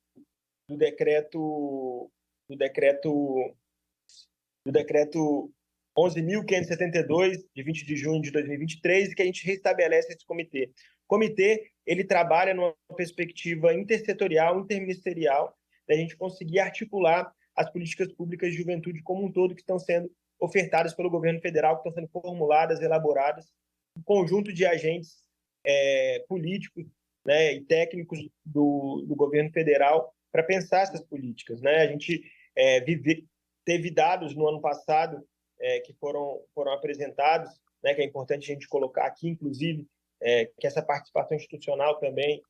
11.572, de 20 de junho de 2023, que a gente restabelece esse comitê. O comitê ele trabalha numa perspectiva intersetorial, interministerial, da gente conseguir articular as políticas públicas de juventude como um todo que estão sendo ofertadas pelo governo federal, que estão sendo formuladas, elaboradas, um conjunto de agentes políticos, né, e técnicos do governo federal para pensar essas políticas, né? A gente teve dados no ano passado que foram apresentados, né, que é importante a gente colocar aqui, inclusive, que essa participação institucional também,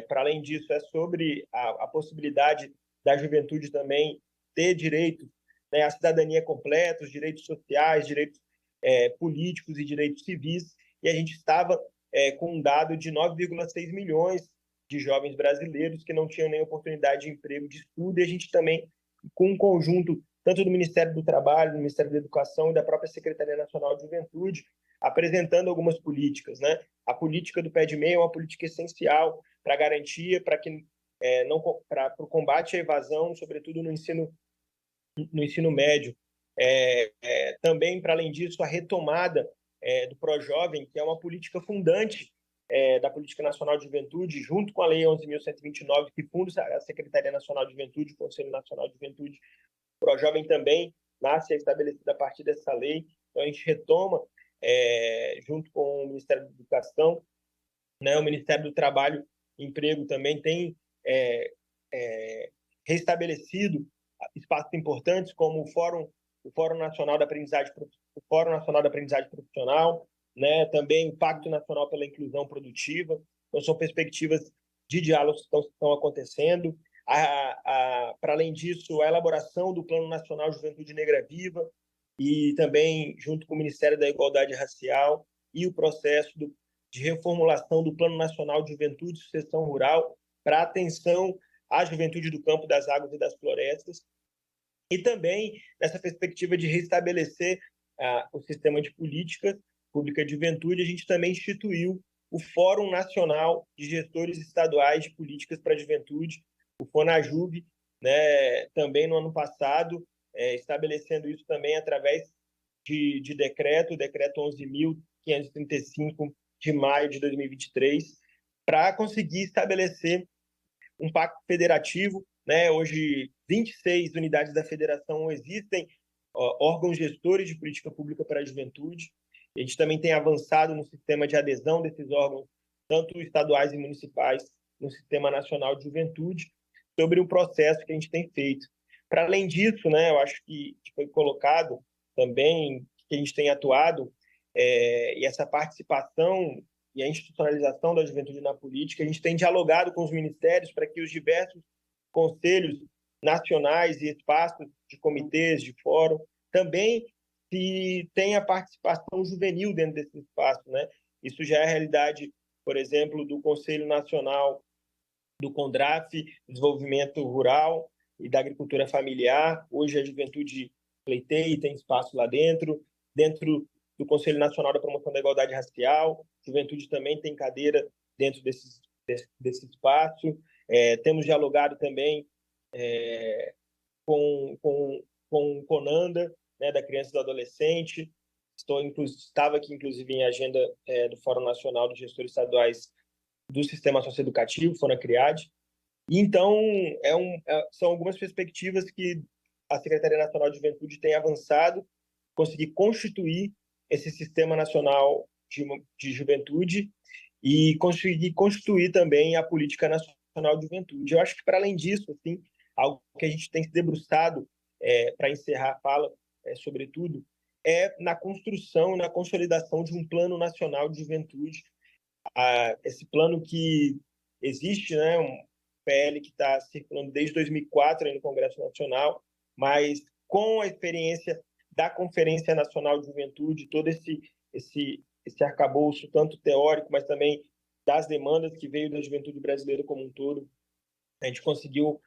para além disso, é sobre a possibilidade da juventude também ter direitos, né, à cidadania completa, os direitos sociais, direitos políticos e direitos civis, e a gente estava com um dado de 9,6 milhões de jovens brasileiros que não tinham nem oportunidade de emprego, de estudo, e a gente também, com um conjunto tanto do Ministério do Trabalho, do Ministério da Educação e da própria Secretaria Nacional de Juventude, apresentando algumas políticas, né? A política do pé de meia é uma política essencial para a garantia, para o combate à evasão, sobretudo no ensino médio. Também, para além disso, a retomada do Projovem, que é uma política fundante da Política Nacional de Juventude, junto com a Lei 11.129, que funda a Secretaria Nacional de Juventude, o Conselho Nacional de Juventude. O ProJovem também nasce estabelecido a partir dessa lei. Então, a gente retoma, junto com o Ministério da Educação, né, o Ministério do Trabalho e Emprego também tem restabelecido espaços importantes, como o Fórum Nacional da Aprendizagem Profissional, né, também o Pacto Nacional pela Inclusão Produtiva. Então, são perspectivas de diálogo que estão acontecendo. Para além disso, a elaboração do Plano Nacional Juventude Negra Viva e também, junto com o Ministério da Igualdade Racial, e o processo de reformulação do Plano Nacional de Juventude e Sucessão Rural para atenção à juventude do campo, das águas e das florestas. E também nessa perspectiva de restabelecer o sistema de política pública de juventude, a gente também instituiu o Fórum Nacional de Gestores Estaduais de Políticas para a Juventude, o FONAJUV, né, também no ano passado, estabelecendo isso também através de decreto, o decreto 11.535 de maio de 2023, para conseguir estabelecer um pacto federativo, né? Hoje, 26 unidades da federação existem, órgãos gestores de política pública para a juventude. A gente também tem avançado no sistema de adesão desses órgãos, tanto estaduais e municipais, no Sistema Nacional de Juventude, sobre o processo que a gente tem feito. Para além disso, né, eu acho que foi colocado também que a gente tem atuado, e essa participação e a institucionalização da juventude na política, a gente tem dialogado com os ministérios para que os diversos conselhos nacionais e espaços de comitês, de fórum, também se tenha participação juvenil dentro desse espaço, né? Isso já é a realidade, por exemplo, do Conselho Nacional do CONDRAF, Desenvolvimento Rural e da Agricultura Familiar. Hoje a juventude pleiteia e tem espaço lá dentro. Dentro do Conselho Nacional da Promoção da Igualdade Racial, juventude também tem cadeira dentro desse espaço. Temos dialogado também com o CONANDA, né, da criança e do adolescente. Estava aqui, inclusive, em agenda do Fórum Nacional dos Gestores Estaduais do Sistema Socioeducativo, FONACRIAD. E, então, são algumas perspectivas que a Secretaria Nacional de Juventude tem avançado, conseguir constituir esse Sistema Nacional de Juventude e conseguir constituir também a Política Nacional de Juventude. Eu acho que, para além disso, assim, algo que a gente tem se debruçado para encerrar a fala, sobretudo, na construção, na consolidação de um Plano Nacional de Juventude. Esse plano que existe, né, um PL que está circulando desde 2004 aí no Congresso Nacional, mas com a experiência da Conferência Nacional de Juventude, todo esse arcabouço, tanto teórico, mas também das demandas que veio da juventude brasileira como um todo, a gente conseguiu,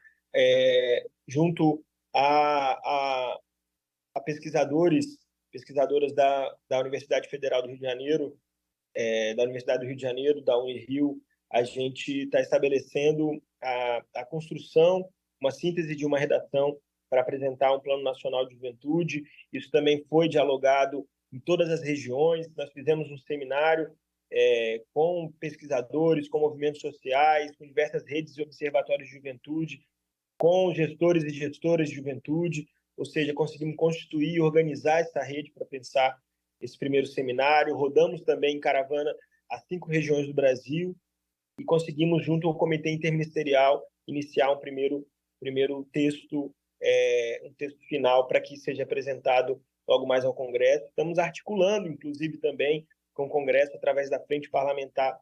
junto a pesquisadoras da Universidade Federal do Rio de Janeiro, da Universidade do Rio de Janeiro, da Unirio, a gente está estabelecendo a construção, uma síntese de uma redação para apresentar um Plano Nacional de Juventude. Isso também foi dialogado em todas as regiões. Nós fizemos um seminário com pesquisadores, com movimentos sociais, com diversas redes e observatórios de juventude, com gestores e gestoras de juventude, ou seja, conseguimos constituir e organizar essa rede para pensar esse primeiro seminário. Rodamos também em caravana as 5 regiões do Brasil e conseguimos, junto ao Comitê Interministerial, iniciar um primeiro texto, um texto final para que seja apresentado logo mais ao Congresso. Estamos articulando, inclusive, também com o Congresso, através da Frente Parlamentar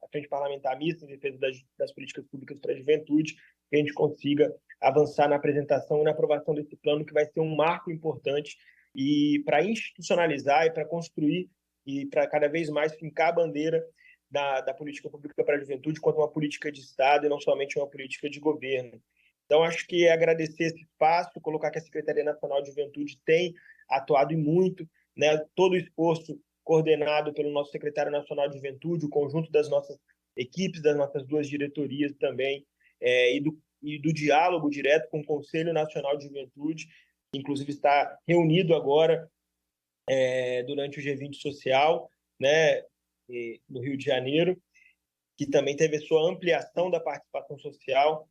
Mista em Defesa das Políticas Públicas para a Juventude, que a gente consiga avançar na apresentação e na aprovação desse plano, que vai ser um marco importante e para institucionalizar e para construir e para cada vez mais fincar a bandeira da política pública para a juventude como uma política de Estado e não somente uma política de governo. Então, acho que agradecer esse espaço, colocar que a Secretaria Nacional de Juventude tem atuado e muito, né, todo o esforço coordenado pelo nosso secretário nacional de Juventude, o conjunto das nossas equipes, das nossas 2 diretorias também, e do diálogo direto com o Conselho Nacional de Juventude, que inclusive está reunido agora durante o G20 Social, né, no Rio de Janeiro, que também teve a sua ampliação da participação social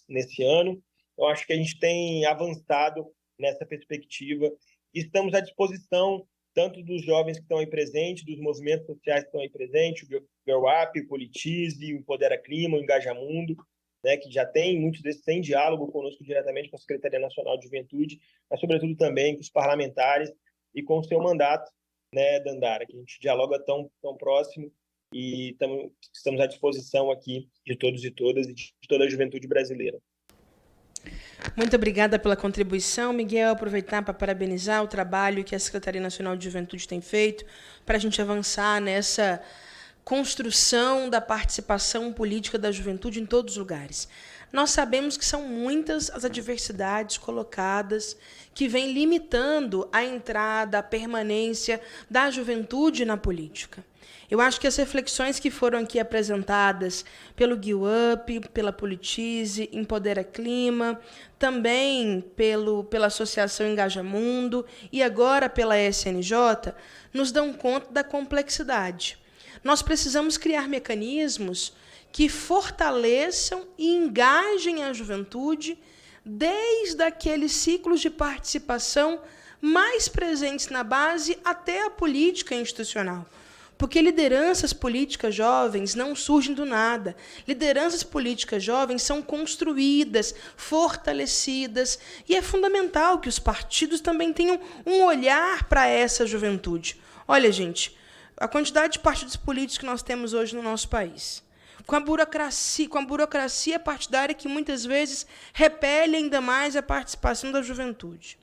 nesse ano. Eu acho que a gente tem avançado nessa perspectiva e estamos à disposição tanto dos jovens que estão aí presentes, dos movimentos sociais que estão aí presentes, o Girl Up, o Politize, o Empodera Clima, o Engaja Mundo, né, que já tem, muitos desses têm diálogo conosco diretamente com a Secretaria Nacional de Juventude, mas sobretudo também com os parlamentares e com o seu mandato, né, Dandara, que a gente dialoga tão próximo e estamos à disposição aqui de todos e todas e de toda a juventude brasileira. Muito obrigada pela contribuição, Miguel. Aproveitar para parabenizar o trabalho que a Secretaria Nacional de Juventude tem feito para a gente avançar nessa construção da participação política da juventude em todos os lugares. Nós sabemos que são muitas as adversidades colocadas que vêm limitando a entrada, a permanência da juventude na política. Eu acho que as reflexões que foram aqui apresentadas pelo Girl Up, pela Politize, Empodera Clima, também pela Associação Engaja Mundo e agora pela SNJ, nos dão conta da complexidade. Nós precisamos criar mecanismos que fortaleçam e engajem a juventude desde aqueles ciclos de participação mais presentes na base até a política institucional. Porque lideranças políticas jovens não surgem do nada. Lideranças políticas jovens são construídas, fortalecidas, e é fundamental que os partidos também tenham um olhar para essa juventude. Olha, gente, a quantidade de partidos políticos que nós temos hoje no nosso país, com a burocracia partidária que muitas vezes repele ainda mais a participação da juventude,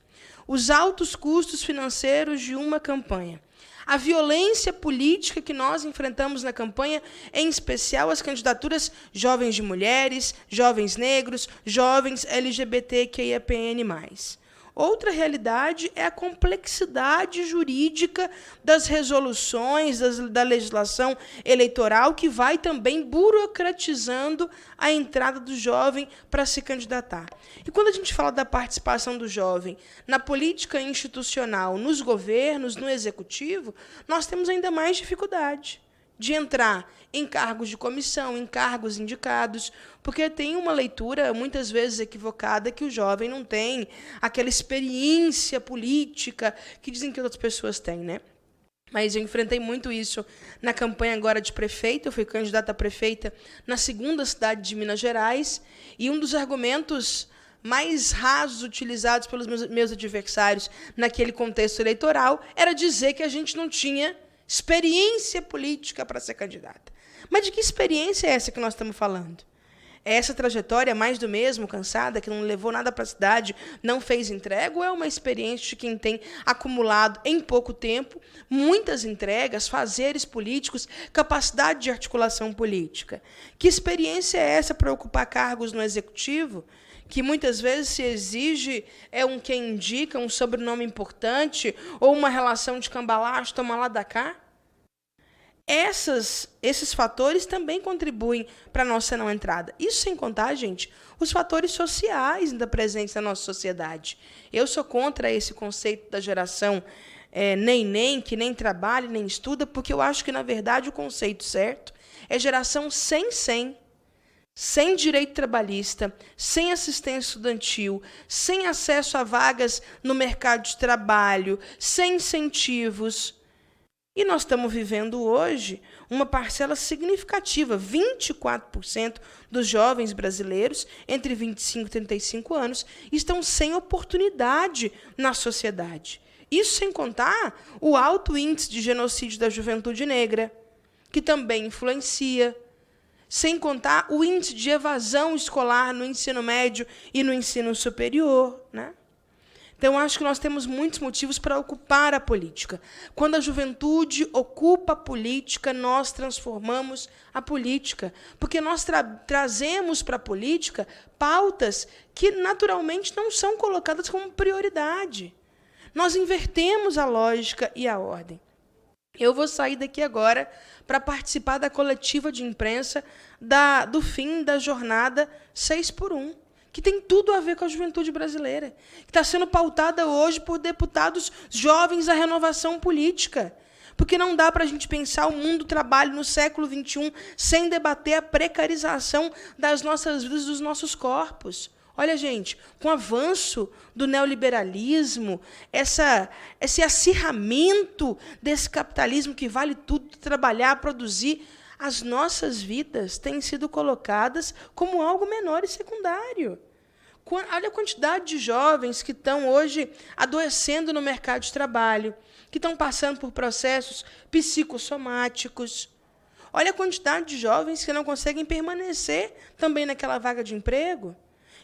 os altos custos financeiros de uma campanha, a violência política que nós enfrentamos na campanha, em especial as candidaturas jovens de mulheres, jovens negros, jovens LGBTQIAPN+. Outra realidade é a complexidade jurídica das resoluções, da legislação eleitoral, que vai também burocratizando a entrada do jovem para se candidatar. E quando a gente fala da participação do jovem na política institucional, nos governos, no executivo, nós temos ainda mais dificuldade de entrar em cargos de comissão, em cargos indicados, porque tem uma leitura, muitas vezes equivocada, que o jovem não tem aquela experiência política que dizem que outras pessoas têm, né? Mas eu enfrentei muito isso na campanha agora de prefeito. Eu fui candidata a prefeita na segunda cidade de Minas Gerais, e um dos argumentos mais rasos utilizados pelos meus adversários naquele contexto eleitoral era dizer que a gente não tinha experiência política para ser candidata. Mas de que experiência é essa que nós estamos falando? É essa trajetória mais do mesmo, cansada, que não levou nada para a cidade, não fez entrega, ou é uma experiência de quem tem acumulado em pouco tempo muitas entregas, fazeres políticos, capacidade de articulação política? Que experiência é essa para ocupar cargos no executivo, que muitas vezes se exige um quem indica, um sobrenome importante, ou uma relação de cambalacho, toma lá da cá? Esses fatores também contribuem para a nossa não entrada. Isso sem contar, gente, os fatores sociais ainda presentes na nossa sociedade. Eu sou contra esse conceito da geração nem, que nem trabalha, nem estuda, porque eu acho que, na verdade, o conceito certo é geração sem direito trabalhista, sem assistência estudantil, sem acesso a vagas no mercado de trabalho, sem incentivos. E nós estamos vivendo hoje uma parcela significativa, 24% dos jovens brasileiros entre 25 e 35 anos estão sem oportunidade na sociedade. Isso sem contar o alto índice de genocídio da juventude negra, que também influencia, sem contar o índice de evasão escolar no ensino médio e no ensino superior, né? Então, acho que nós temos muitos motivos para ocupar a política. Quando a juventude ocupa a política, nós transformamos a política, porque nós trazemos para a política pautas que, naturalmente, não são colocadas como prioridade. Nós invertemos a lógica e a ordem. Eu vou sair daqui agora para participar da coletiva de imprensa do fim da jornada 6x1, que tem tudo a ver com a juventude brasileira, que está sendo pautada hoje por deputados jovens da renovação política. Porque não dá para a gente pensar o mundo do trabalho no século XXI sem debater a precarização das nossas vidas, dos nossos corpos. Olha, gente, com o avanço do neoliberalismo, esse acirramento desse capitalismo que vale tudo, trabalhar, produzir, as nossas vidas têm sido colocadas como algo menor e secundário. Olha a quantidade de jovens que estão hoje adoecendo no mercado de trabalho, que estão passando por processos psicossomáticos. Olha a quantidade de jovens que não conseguem permanecer também naquela vaga de emprego.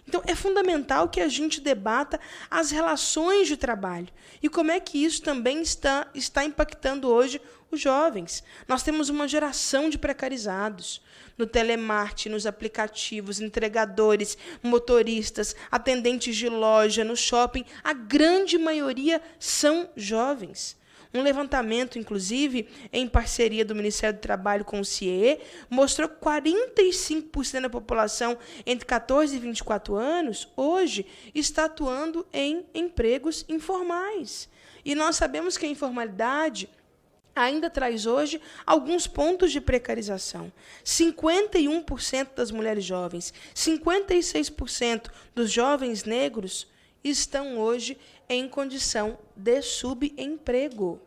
Então, é fundamental que a gente debata as relações de trabalho e como é que isso também está impactando hoje os jovens. Nós temos uma geração de precarizados no telemarketing, nos aplicativos, entregadores, motoristas, atendentes de loja, no shopping. A grande maioria são jovens. Um levantamento, inclusive, em parceria do Ministério do Trabalho com o CIE, mostrou que 45% da população entre 14 e 24 anos, hoje, está atuando em empregos informais. E nós sabemos que a informalidade ainda traz hoje alguns pontos de precarização. 51% das mulheres jovens, 56% dos jovens negros estão hoje em condição de subemprego.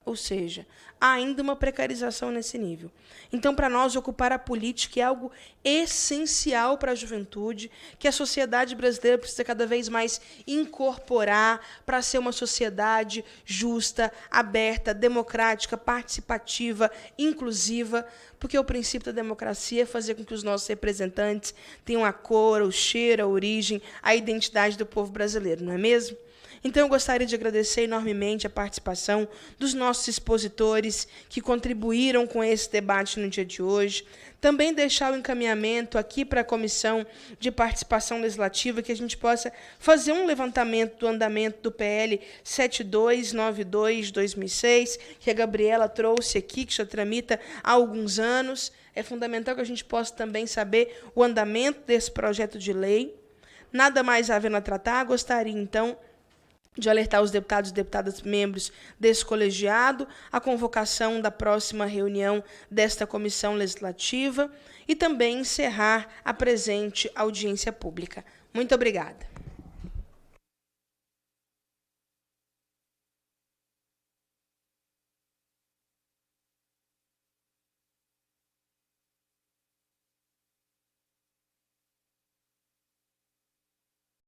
Ou seja, há ainda uma precarização nesse nível. Então, para nós, ocupar a política é algo essencial para a juventude, que a sociedade brasileira precisa cada vez mais incorporar para ser uma sociedade justa, aberta, democrática, participativa, inclusiva, porque o princípio da democracia é fazer com que os nossos representantes tenham a cor, o cheiro, a origem, a identidade do povo brasileiro, não é mesmo? Então, eu gostaria de agradecer enormemente a participação dos nossos expositores que contribuíram com esse debate no dia de hoje. Também deixar o encaminhamento aqui para a Comissão de Participação Legislativa, que a gente possa fazer um levantamento do andamento do PL 7292/2006, que a Gabriela trouxe aqui, que já tramita há alguns anos. É fundamental que a gente possa também saber o andamento desse projeto de lei. Nada mais havendo a tratar, gostaria, então, de alertar os deputados e deputadas membros desse colegiado, a convocação da próxima reunião desta comissão legislativa e também encerrar a presente audiência pública. Muito obrigada.